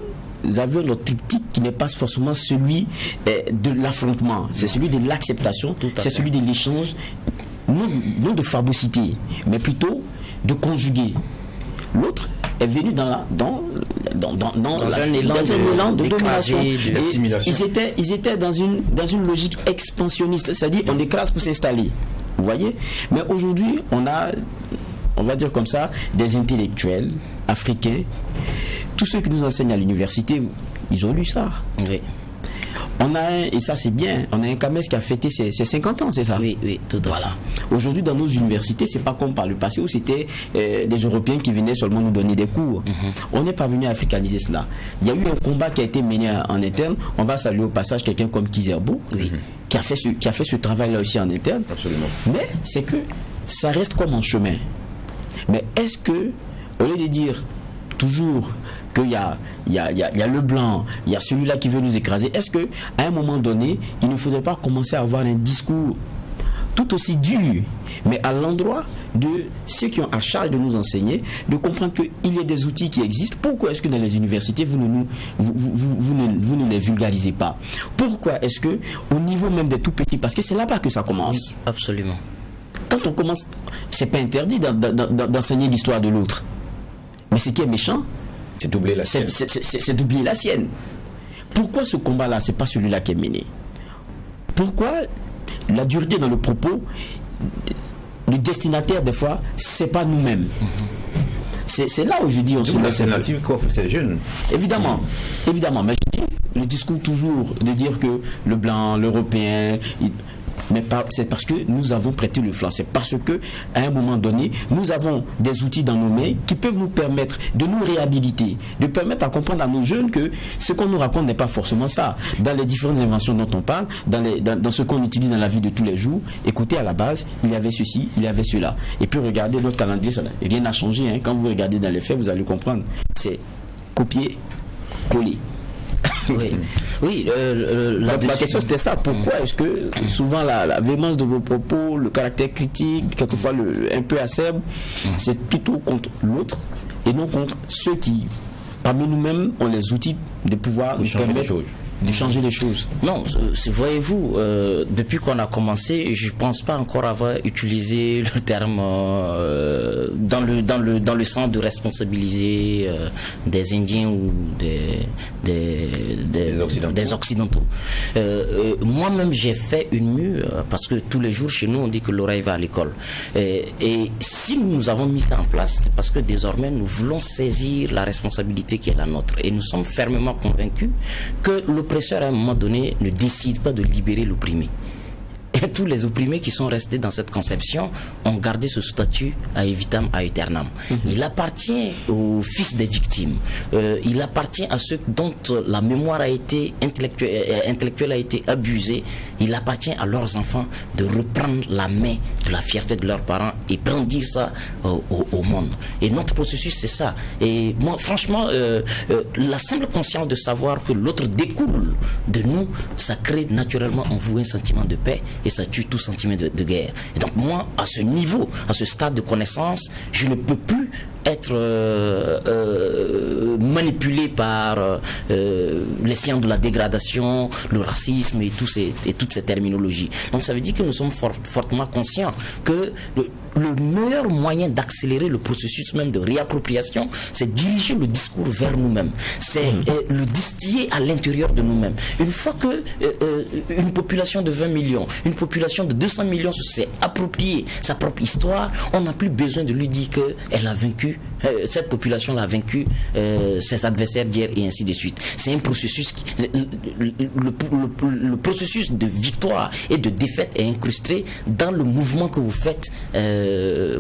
avions notre triptyque qui n'est pas forcément celui de l'affrontement, c'est celui de l'acceptation, c'est celui de l'échange, non de farbocité, mais plutôt de conjuguer. L'autre est venu dans un élan de domination. Ils étaient dans une logique expansionniste, c'est-à-dire on écrase pour s'installer. Vous voyez? Mais aujourd'hui, on va dire comme ça, des intellectuels africains. Tous ceux qui nous enseignent à l'université, ils ont lu ça. Oui. On a et ça c'est bien, on a un Kamès qui a fêté ses 50 ans, c'est ça? Oui, tout à fait. Voilà. Aujourd'hui, dans nos universités, c'est pas comme par le passé où c'était des Européens qui venaient seulement nous donner des cours. On n'est pas venu à africaniser cela. Il y a eu un combat qui a été mené en interne. On va saluer au passage quelqu'un comme Kizerbo, qui a fait ce travail-là aussi en interne. Absolument. Mais c'est que ça reste comme un chemin. Mais est-ce que, au lieu de dire toujours qu'il y a le blanc, il y a celui-là qui veut nous écraser, est-ce qu'à un moment donné, il ne faudrait pas commencer à avoir un discours tout aussi dur, mais à l'endroit de ceux qui ont à charge de nous enseigner, de comprendre qu'il y a des outils qui existent. Pourquoi est-ce que dans les universités, vous ne les vulgarisez pas? Pourquoi est-ce que au niveau même des tout petits, parce que c'est là-bas que ça commence. Oui, absolument. Quand on commence, c'est pas interdit d'enseigner l'histoire de l'autre. Mais ce qui est méchant, c'est doubler la sienne. C'est doubler la sienne. Pourquoi ce combat-là, c'est pas celui-là qui est mené? Pourquoi la dureté dans le propos, le destinataire des fois, c'est pas nous-mêmes? C'est là où je dis on se laisse. L'alternative qu'offrent ces jeunes. Évidemment, mais je dis le discours toujours de dire que le blanc, l'européen. Mais c'est parce que nous avons prêté le flanc. C'est parce que à un moment donné, nous avons des outils dans nos mains qui peuvent nous permettre de nous réhabiliter, de permettre à comprendre à nos jeunes que ce qu'on nous raconte n'est pas forcément ça. Dans les différentes inventions dont on parle, dans ce qu'on utilise dans la vie de tous les jours, écoutez, à la base, il y avait ceci, il y avait cela. Et puis regardez notre calendrier, rien n'a changé. Hein. Quand vous regardez dans les faits, vous allez comprendre. C'est copier, coller. Oui, la question c'était ça. Pourquoi est-ce que souvent la véhémence de vos propos, le caractère critique, quelquefois un peu acerbe, c'est plutôt contre l'autre et non contre ceux qui, parmi nous-mêmes, ont les outils de pouvoir nous permettre de changer les choses. Non, voyez-vous, depuis qu'on a commencé, je pense pas encore avoir utilisé le terme dans le sens de responsabiliser des Indiens ou des Occidentaux. Moi-même, j'ai fait une mue parce que tous les jours chez nous, on dit que l'oreille va à l'école. Et si nous avons mis ça en place, c'est parce que désormais, nous voulons saisir la responsabilité qui est la nôtre. Et nous sommes fermement convaincus que l'oppresseur, à un moment donné, ne décide pas de libérer l'opprimé. Et tous les opprimés qui sont restés dans cette conception ont gardé ce statut à vitam aeternam. Il appartient aux fils des victimes. Il appartient à ceux dont la mémoire a été intellectuelle a été abusée. Il appartient à leurs enfants de reprendre la main de la fierté de leurs parents et brandir ça au monde. Et notre processus, c'est ça. Et moi, franchement, la simple conscience de savoir que l'autre découle de nous, ça crée naturellement en vous un sentiment de paix et ça tue tout sentiment de guerre. Et donc moi, à ce niveau, à ce stade de connaissance, je ne peux plus être manipulé par les sciences de la dégradation, le racisme et toutes ces terminologies. Donc ça veut dire que nous sommes fortement conscients que le meilleur moyen d'accélérer le processus même de réappropriation, c'est diriger le discours vers nous-mêmes. C'est le distiller à l'intérieur de nous-mêmes. Une fois que une population de 20 millions, une population de 200 millions s'est appropriée sa propre histoire, on n'a plus besoin de lui dire qu'elle a vaincu, cette population a vaincu ses adversaires d'hier et ainsi de suite. C'est un processus, le processus de victoire et de défaite est incrusté dans le mouvement que vous faites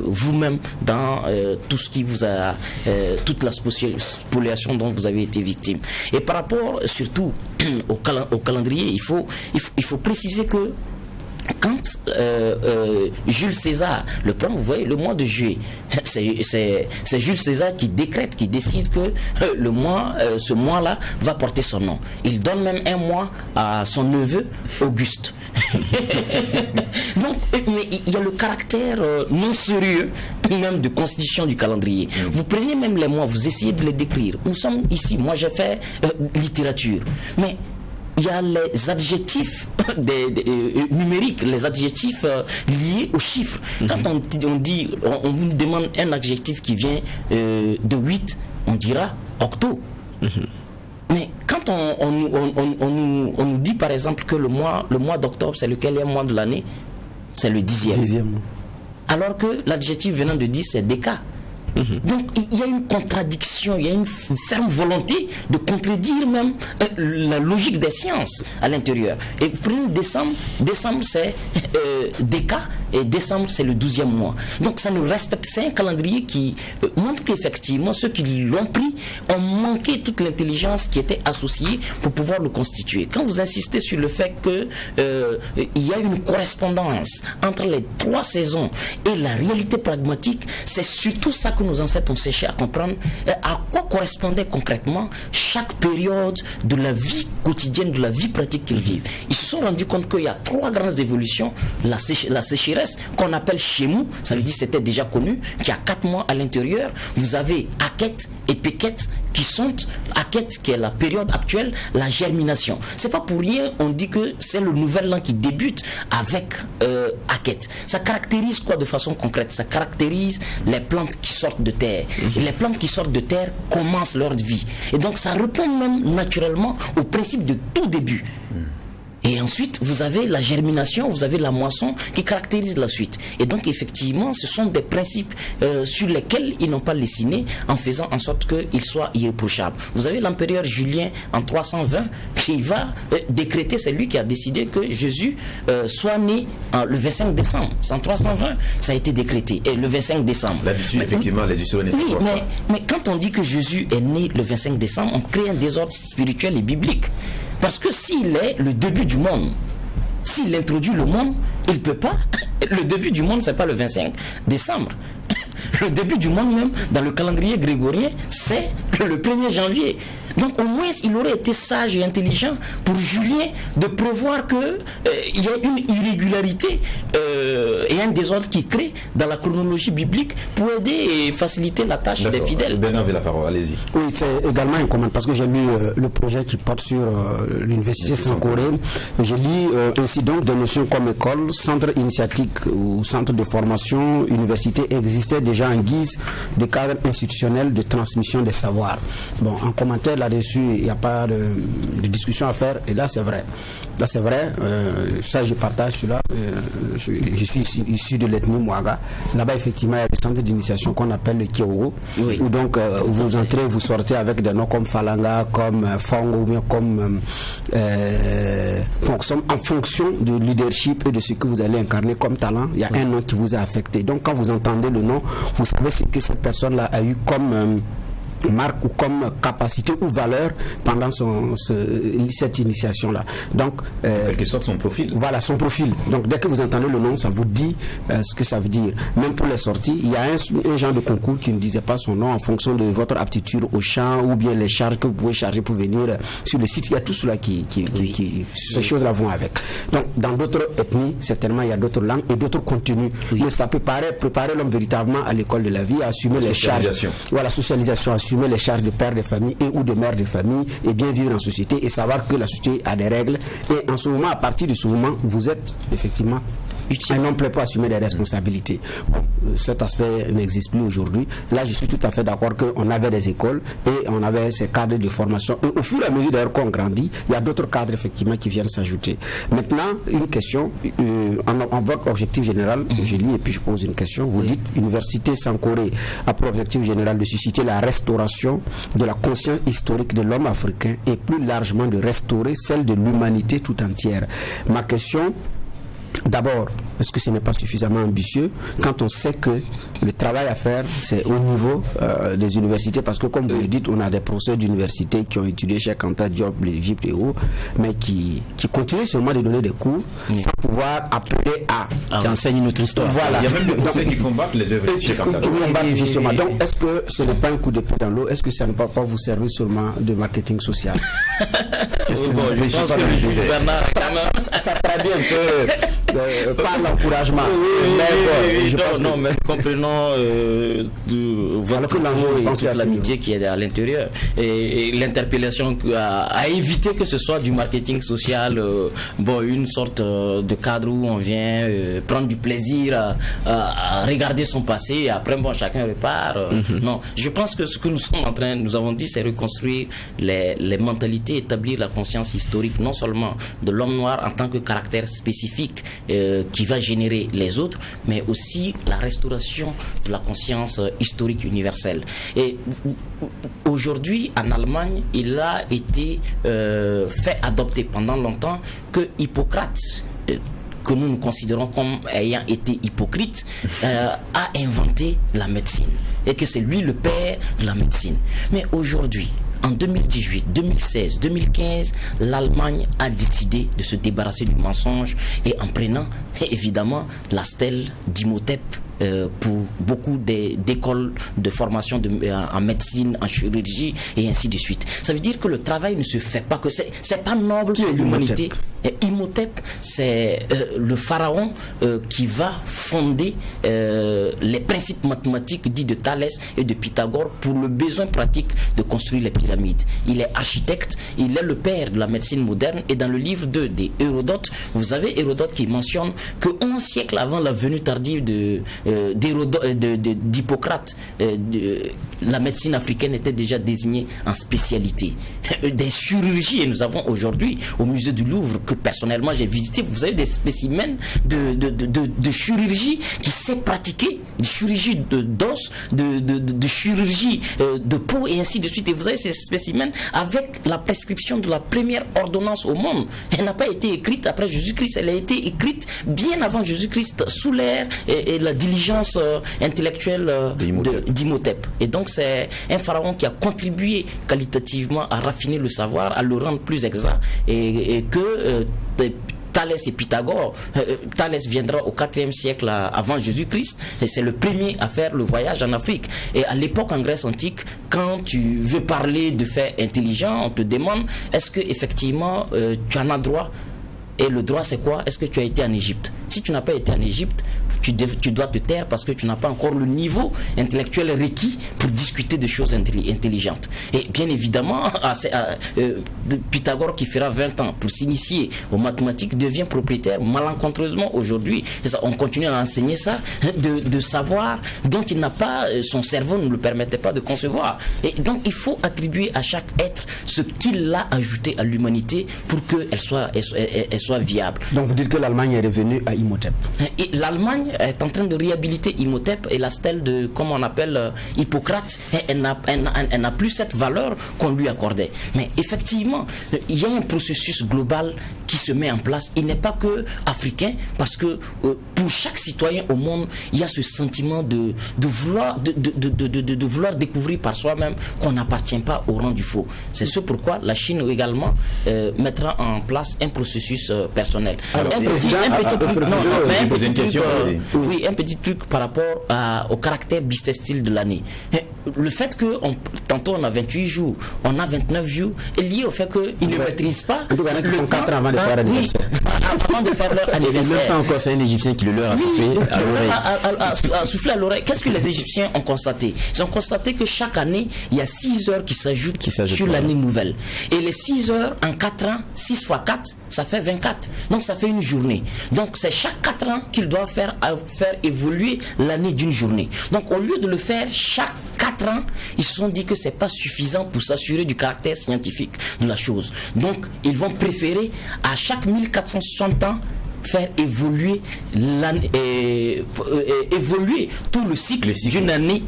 vous-même dans tout ce qui vous a, toute la spoliation dont vous avez été victime. Et par rapport surtout au calendrier, il faut préciser que quand Jules César le prend, vous voyez, le mois de juillet, c'est Jules César qui décrète, qui décide que ce mois-là va porter son nom. Il donne même un mois à son neveu Auguste. Donc, mais il y a le caractère non sérieux même de constitution du calendrier. Vous prenez même les mois, vous essayez de les décrire. Nous sommes ici, moi j'ai fait littérature, mais il y a les adjectifs numériques, les adjectifs liés aux chiffres. Quand on vous demande un adjectif qui vient de 8, on dira octo. Mais quand on nous dit par exemple que le mois d'octobre, c'est lequel mois de l'année? C'est le 10e. Alors que l'adjectif venant de 10, c'est déca. Donc il y a une contradiction, il y a une ferme volonté de contredire même la logique des sciences à l'intérieur. Et vous prenez décembre c'est déca et décembre c'est le 12e mois. Donc ça nous respecte, c'est un calendrier qui montre qu'effectivement ceux qui l'ont pris ont manqué toute l'intelligence qui était associée pour pouvoir le constituer. Quand vous insistez sur le fait que il y a une correspondance entre les 3 saisons et la réalité pragmatique, c'est surtout ça que nos ancêtres ont cherché à comprendre, à quoi correspondait concrètement chaque période de la vie quotidienne, de la vie pratique qu'ils vivent. Ils se sont rendus compte qu'il y a 3 grandes évolutions. La sécheresse qu'on appelle Chémou, ça veut dire que c'était déjà connu, qui a 4 mois à l'intérieur. Vous avez Aket et Peket qui sont, Aket qui est la période actuelle, la germination. C'est pas pour rien, on dit que c'est le nouvel an qui débute avec Aket. Ça caractérise quoi de façon concrète? Ça caractérise les plantes qui sortent de terre. Et les plantes qui sortent de terre commencent leur vie. Et donc ça répond même naturellement au principe de tout début. Et ensuite, vous avez la germination, vous avez la moisson qui caractérise la suite. Et donc, effectivement, ce sont des principes sur lesquels ils n'ont pas lésiné en faisant en sorte qu'ils soient irréprochables. Vous avez l'empereur Julien en 320 qui va décréter, c'est lui qui a décidé que Jésus soit né le 25 décembre. C'est en 320, ça a été décrété. Et le 25 décembre. Là-dessus, effectivement, les historiens oui, mais quand on dit que Jésus est né le 25 décembre, on crée un désordre spirituel et biblique. Parce que s'il est le début du monde, s'il introduit le monde, il ne peut pas. Le début du monde, ce n'est pas le 25 décembre. Le début du monde même, dans le calendrier grégorien, c'est le 1er janvier. Donc au moins il aurait été sage et intelligent pour Julien de prévoir que il y a une irrégularité et un désordre qui crée dans la chronologie biblique pour aider et faciliter la tâche des fidèles. Bernard avait la parole, allez-y. Oui, c'est également un comment, parce que j'ai lu le projet qui porte sur l'université Sankoré. J'ai lu ainsi donc des notions comme école, centre initiatique ou centre de formation, université existaient déjà en guise de cadre institutionnel de transmission des savoirs. Bon, en commentaire là-dessus, il n'y a pas de discussion à faire, et là c'est vrai. Là c'est vrai, ça je partage cela. Je suis issu de l'ethnie Mouaga. Là-bas effectivement il y a des centres d'initiation qu'on appelle le Kiogo, oui. Où donc vous entrez, vous sortez avec des noms comme Falanga, comme Fong ou bien comme en fonction du leadership et de ce que vous allez incarner comme talent, il y a un nom qui vous a affecté. Donc quand vous entendez le nom, vous savez ce que cette personne-là a eu comme marque ou comme capacité ou valeur pendant cette initiation-là. Donc, quel que soit son profil. Voilà, son profil. Donc, dès que vous entendez le nom, ça vous dit ce que ça veut dire. Même pour les sorties, il y a un genre de concours qui ne disait pas son nom en fonction de votre aptitude au chant ou bien les charges que vous pouvez charger pour venir sur le site. Il y a tout cela ces choses-là vont avec. Donc, dans d'autres ethnies, certainement, il y a d'autres langues et d'autres contenus. Oui. Mais ça peut préparer l'homme véritablement à l'école de la vie, à assumer les charges. Voilà, socialisation, assumer les charges de père de famille et ou de mère de famille et bien vivre en société et savoir que la société a des règles et en ce moment, à partir de ce moment, vous êtes effectivement un homme prêt pour assumer des responsabilités. Bon, cet aspect n'existe plus aujourd'hui. Là, je suis tout à fait d'accord qu'on avait des écoles et on avait ces cadres de formation. Et au fur et à mesure d'ailleurs qu'on grandit, il y a d'autres cadres effectivement qui viennent s'ajouter. Maintenant, une question, en votre objectif général, je lis et puis je pose une question. Vous dites, Université Sankoré a pour objectif général de susciter la restauration de la conscience historique de l'homme africain et plus largement de restaurer celle de l'humanité tout entière. Ma question, d'abord, est-ce que ce n'est pas suffisamment ambitieux quand on sait que le travail à faire, c'est au niveau des universités, parce que comme vous le dites, on a des professeurs d'université qui ont étudié chez Anta Diop, l'Égypte et autres, mais qui continuent seulement de donner des cours sans pouvoir appeler à... Qui enseignent notre histoire. Voilà. Il y a même des professeurs qui combattent les œuvres chez Anta Diop. Justement. Donc, est-ce que ce n'est pas un coup de pied dans l'eau? Est-ce que ça ne va pas vous servir seulement de marketing social? Bon, je pense que Bernard, ça traduit un peu par l'encouragement. Mais comprenons votre l'enjeu et toute l'amitié qui est à l'intérieur et l'interpellation à éviter que ce soit du marketing social, une sorte de cadre où on vient prendre du plaisir à regarder son passé et après chacun repart. Non, je pense que ce que nous avons dit, c'est reconstruire les mentalités, établir la conscience historique non seulement de l'homme noir en tant que caractère spécifique qui va générer les autres, mais aussi la restauration de la conscience historique universelle. Et aujourd'hui, en Allemagne, il a été fait adopter pendant longtemps que Hippocrate, que nous considérons comme ayant été hypocrite, a inventé la médecine et que c'est lui le père de la médecine. Mais aujourd'hui, en 2018, 2016, 2015, l'Allemagne a décidé de se débarrasser du mensonge et en prenant évidemment la stèle d'Imhotep pour beaucoup d'écoles de formation en médecine, en chirurgie et ainsi de suite. Ça veut dire que le travail ne se fait pas, que c'est pas noble pour l'humanité. Imhotep, c'est le pharaon qui va fonder les principes mathématiques dits de Thalès et de Pythagore pour le besoin pratique de construire les pyramides. Il est architecte, il est le père de la médecine moderne et dans le livre 2 d'Hérodote, vous avez Hérodote qui mentionne que 11 siècles avant la venue tardive d'Hippocrate, la médecine africaine était déjà désignée en spécialité. Des chirurgies, et nous avons aujourd'hui au musée du Louvre, que personnellement j'ai visité, vous avez des spécimens de chirurgie qui s'est pratiquée, de chirurgie d'os, de chirurgie de peau et ainsi de suite. Et vous avez ces spécimens avec la prescription de la première ordonnance au monde. Elle n'a pas été écrite après Jésus-Christ, elle a été écrite bien avant Jésus-Christ, sous l'ère et la diligence intellectuelle d'Imhotep. Et donc c'est un pharaon qui a contribué qualitativement à raffiner le savoir, à le rendre plus exact et que Thalès et Pythagore. Thalès viendra au 4e siècle avant Jésus-Christ, et c'est le premier à faire le voyage en Afrique. Et à l'époque, en Grèce antique, quand tu veux parler de faits intelligents, on te demande, est-ce que effectivement tu en as droit? Et le droit, c'est quoi? Est-ce que tu as été en Égypte? Si tu n'as pas été en Égypte, tu dois te taire parce que tu n'as pas encore le niveau intellectuel requis pour discuter de choses intelligentes. Et bien évidemment, Pythagore, qui fera 20 ans pour s'initier aux mathématiques, devient propriétaire malencontreusement aujourd'hui. On continue à enseigner ça, de savoir dont il n'a pas, son cerveau ne le permettait pas de concevoir. Et donc il faut attribuer à chaque être ce qu'il a ajouté à l'humanité pour qu'elle soit viable. Donc vous dites que l'Allemagne est revenue à Imhotep. Et l'Allemagne est en train de réhabiliter Imhotep, et la stèle de, comment on appelle, Hippocrate, elle n'a plus cette valeur qu'on lui accordait. Mais effectivement, il y a un processus global qui se met en place. Il n'est pas que africain, parce que pour chaque citoyen au monde, il y a ce sentiment de vouloir découvrir par soi-même qu'on n'appartient pas au rang du faux. C'est ce pourquoi la Chine également mettra en place un processus personnel. Alors, un petit truc par rapport au caractère bissextile de l'année. Le fait que tantôt on a 28 jours, on a 29 jours, est lié au fait qu'ils ne maîtrisent pas le temps avant de faire anniversaire. Avant de faire leur anniversaire. Même ça encore, c'est un Égyptien qui le leur a soufflé à l'oreille. A soufflé à l'oreille. Qu'est-ce que les Égyptiens ont constaté? Ils ont constaté que chaque année, il y a 6 heures qui s'ajoutent sur l'année nouvelle. Et les 6 heures en 4 ans, 6 x 4, ça fait 24. Donc ça fait une journée. Donc c'est chaque 4 ans qu'ils doivent faire évoluer l'année d'une journée. Donc au lieu de le faire chaque 4 ans, ils se sont dit que c'est pas suffisant pour s'assurer du caractère scientifique de la chose. Donc ils vont préférer à chaque 1460 ans faire évoluer tout le cycle d'une année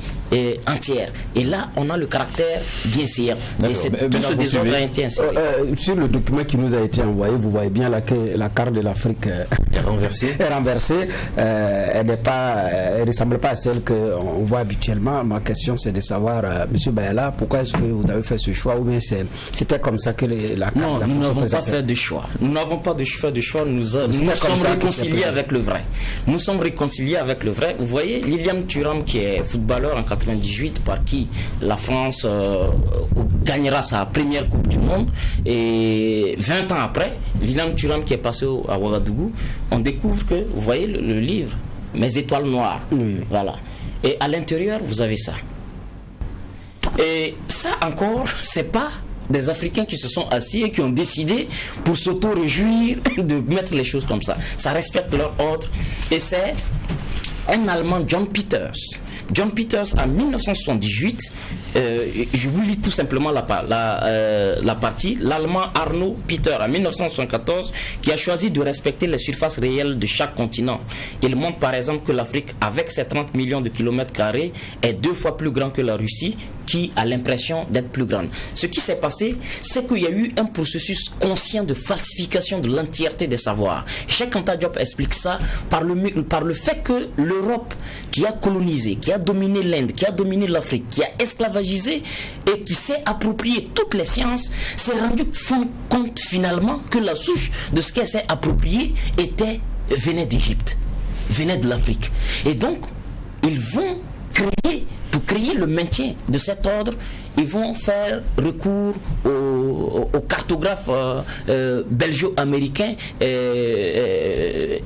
entière. Et là, on a le caractère bien séant. Et c'est tout ce désordre a été inséré. Sur le document qui nous a été envoyé, vous voyez bien là que la carte de l'Afrique est renversée. Elle ne ressemble pas à celle qu'on voit habituellement. Ma question, c'est de savoir, M. Bayala, pourquoi est-ce que vous avez fait ce choix, ou bien c'était comme ça que la carte Non, nous n'avons pas fait de choix. Nous n'avons pas de choix. Nous sommes réconciliés avec le vrai. Nous sommes réconciliés avec le vrai. Vous voyez, Lilian Thuram, qui est footballeur en 98, par qui la France gagnera sa première Coupe du Monde, et 20 ans après, Lilian Thuram, qui est passé à Ouagadougou, on découvre que, vous voyez le livre, Mes étoiles noires. Oui. Voilà. Et à l'intérieur, vous avez ça. Et ça encore, c'est pas des Africains qui se sont assis et qui ont décidé pour s'auto-réjouir de mettre les choses comme ça. Ça respecte leur ordre. Et c'est un Allemand, John Peters. John Peters, en 1978, je vous lis tout simplement la partie. L'Allemand Arno Peter, en 1974, qui a choisi de respecter les surfaces réelles de chaque continent. Il montre par exemple que l'Afrique, avec ses 30 millions de kilomètres carrés, est 2 fois plus grand que la Russie, qui a l'impression d'être plus grande. Ce qui s'est passé, c'est qu'il y a eu un processus conscient de falsification de l'entièreté des savoirs. Cheikh Anta Diop explique ça par le fait que l'Europe, qui a colonisé, qui a dominé l'Inde, qui a dominé l'Afrique, qui a esclavagisé et qui s'est approprié toutes les sciences, s'est rendu compte finalement que la souche de ce qu'elle s'est approprié venait d'Égypte, venait de l'Afrique. Et donc, ils vont pour créer le maintien de cet ordre, ils vont faire recours au cartographe belgeo-américain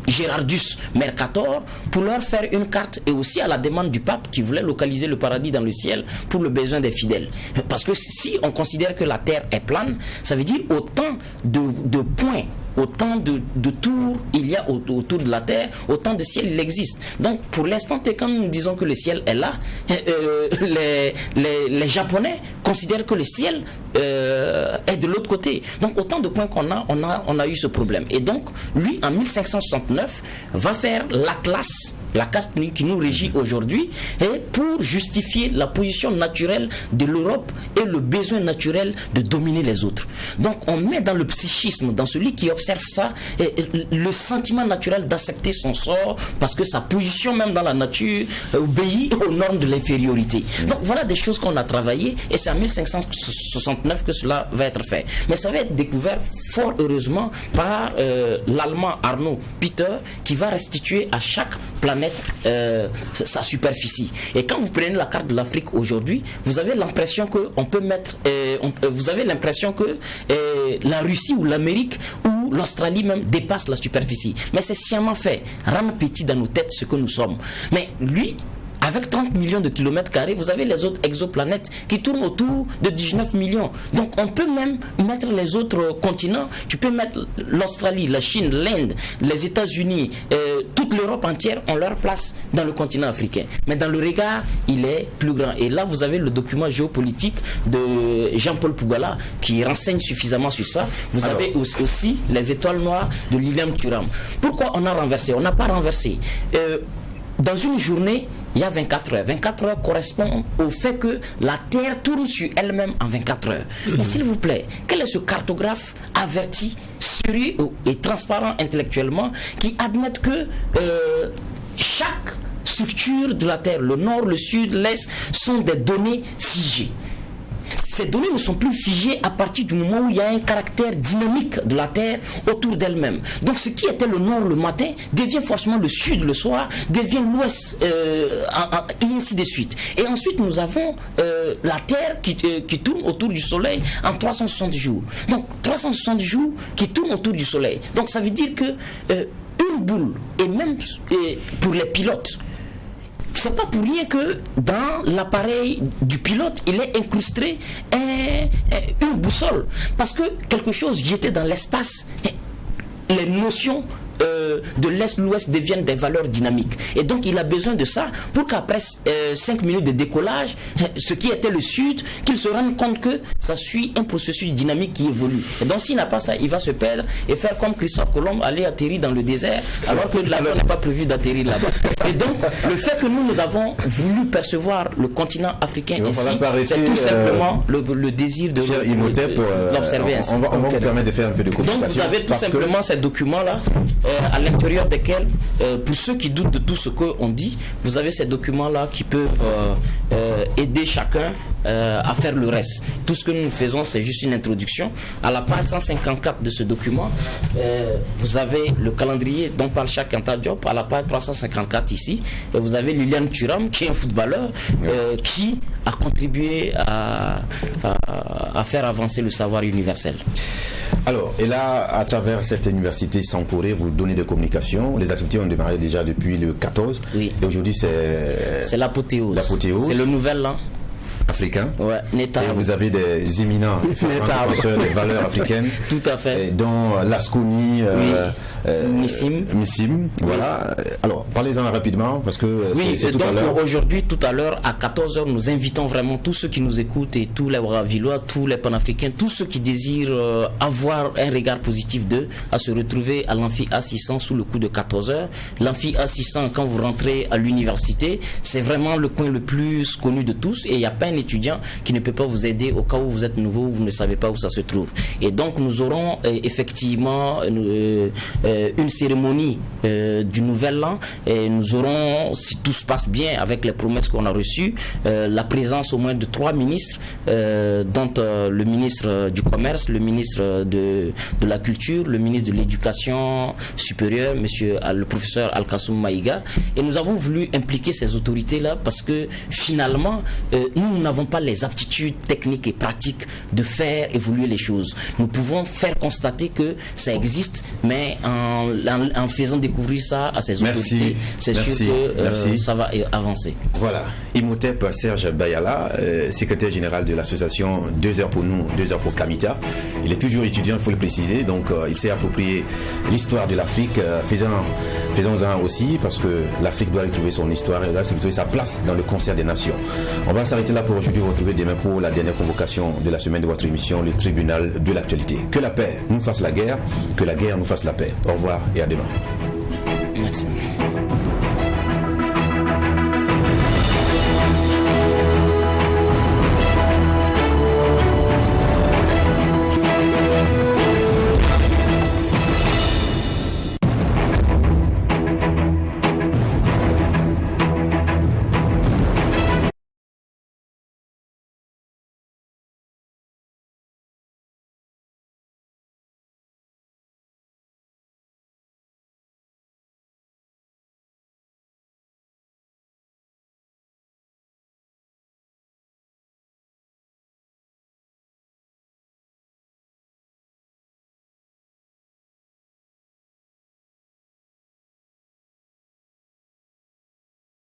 Gerardus Mercator pour leur faire une carte, et aussi à la demande du pape qui voulait localiser le paradis dans le ciel pour le besoin des fidèles. Parce que si on considère que la terre est plane, ça veut dire autant de points, autant de tours il y a autour de la terre, autant de ciel il existe. Donc pour l'instant, quand nous disons que le ciel est là, les Japonais considèrent que le ciel est de l'autre côté. Donc autant de points qu'on a, on a eu ce problème. Et donc lui, en 1569, va faire l'Atlas, la carte qui nous régit aujourd'hui, et pour justifier la position naturelle de l'Europe et le besoin naturel de dominer les autres. Donc on met dans le psychisme, dans celui qui observe ça, le sentiment naturel d'accepter son sort, parce que sa position même dans la nature obéit aux normes de l'infériorité. Donc voilà des choses qu'on a travaillées, et c'est en 1569 que cela va être fait. Mais ça va être découvert fort heureusement par l'Allemand Arno Peter qui va restituer à chaque planète sa superficie. Et quand vous prenez la carte de l'Afrique aujourd'hui, vous avez l'impression que on peut mettre, vous avez l'impression que la Russie ou l'Amérique ou l'Australie même dépasse la superficie. Mais c'est sciemment fait, rendre petit dans nos têtes ce que nous sommes. Mais lui, avec 30 millions de kilomètres carrés, vous avez les autres exoplanètes qui tournent autour de 19 millions. Donc on peut même mettre les autres continents. Tu peux mettre l'Australie, la Chine, l'Inde, les États-Unis, toute l'Europe entière ont leur place dans le continent africain. Mais dans le regard, il est plus grand. Et là, vous avez le document géopolitique de Jean-Paul Pougala qui renseigne suffisamment sur ça. Vous avez aussi les étoiles noires de Lilian Thuram. Pourquoi on a renversé? On n'a pas renversé. Dans une journée, il y a 24 heures. 24 heures correspondent au fait que la Terre tourne sur elle-même en 24 heures. Mais s'il vous plaît, quel est ce cartographe averti, sérieux et transparent intellectuellement qui admette que chaque structure de la Terre, le nord, le sud, l'est, sont des données figées? Ces données ne sont plus figées à partir du moment où il y a un caractère dynamique de la Terre autour d'elle-même. Donc ce qui était le nord le matin devient forcément le sud le soir, devient l'ouest et ainsi de suite. Et ensuite nous avons la Terre qui tourne autour du Soleil en 360 jours. Donc 360 jours qui tournent autour du Soleil. Donc ça veut dire que une boule, et même pour les pilotes, c'est pas pour rien que dans l'appareil du pilote, il est incrusté une boussole. Parce que quelque chose jeté dans l'espace, les notions de l'Est-l'Ouest deviennent des valeurs dynamiques. Et donc il a besoin de ça pour qu'après 5 minutes de décollage, ce qui était le Sud, qu'il se rende compte que ça suit un processus dynamique qui évolue. Et donc s'il n'a pas ça, il va se perdre et faire comme Christophe Colomb, aller atterrir dans le désert alors que l'avion n'est pas prévu d'atterrir là-bas. Et donc le fait que nous avons voulu percevoir le continent africain ici, c'est tout simplement le désir de l'observer ainsi. On va vous permettre de faire un peu de communication. Donc vous avez tout simplement ces documents-là à l'intérieur desquels, pour ceux qui doutent de tout ce qu'on dit, vous avez ces documents-là qui peuvent aider chacun à faire le reste. Tout ce que nous faisons, c'est juste une introduction. À la page 154 de ce document, vous avez le calendrier dont parle chaque Anta Diop. À la page 354 ici, vous avez Lilian Thuram, qui est un footballeur, qui a contribué à faire avancer le savoir universel. Alors, et là, à travers cette université Sankoré, vous donnez des communications. Les activités ont démarré déjà depuis le 14. Oui. Et aujourd'hui, c'est l'apothéose. L'apothéose. C'est le nouvel an africain. Ouais, et vous avez des éminents défenseurs des valeurs africaines. Tout à fait. Dont Lasconi, Nissim. Voilà. Alors, parlez-en rapidement parce que c'est tout à l'heure. Aujourd'hui, tout à l'heure, à 14h, nous invitons vraiment tous ceux qui nous écoutent et tous les Bravillois, tous les panafricains, tous ceux qui désirent avoir un regard positif d'eux, à se retrouver à l'amphi A600 sous le coup de 14h. L'amphi A600, quand vous rentrez à l'université, c'est vraiment le coin le plus connu de tous et il n'y a pas un étudiant qui ne peut pas vous aider au cas où vous êtes nouveau, vous ne savez pas où ça se trouve. Et donc nous aurons effectivement une cérémonie du Nouvel An et nous aurons, si tout se passe bien avec les promesses qu'on a reçues, la présence au moins de 3 ministres, dont le ministre du Commerce, le ministre de la Culture, le ministre de l'Éducation supérieure, le professeur Al-Kassoum Maïga. Et nous avons voulu impliquer ces autorités-là parce que finalement, nous n'avons pas les aptitudes techniques et pratiques de faire évoluer les choses. Nous pouvons faire constater que ça existe, mais en faisant découvrir ça à ces autorités, c'est sûr que ça va avancer. Voilà. Imhotep Serge Bayala, secrétaire général de l'association 2 heures pour nous, 2 heures pour Kamita. Il est toujours étudiant, il faut le préciser, donc il s'est approprié l'histoire de l'Afrique. Faisons-en aussi, parce que l'Afrique doit retrouver son histoire et doit retrouver sa place dans le concert des nations. On va s'arrêter là pour aujourd'hui, retrouver demain pour la dernière convocation de la semaine de votre émission, le tribunal de l'actualité. Que la paix nous fasse la guerre, que la guerre nous fasse la paix. Au revoir et à demain. Merci.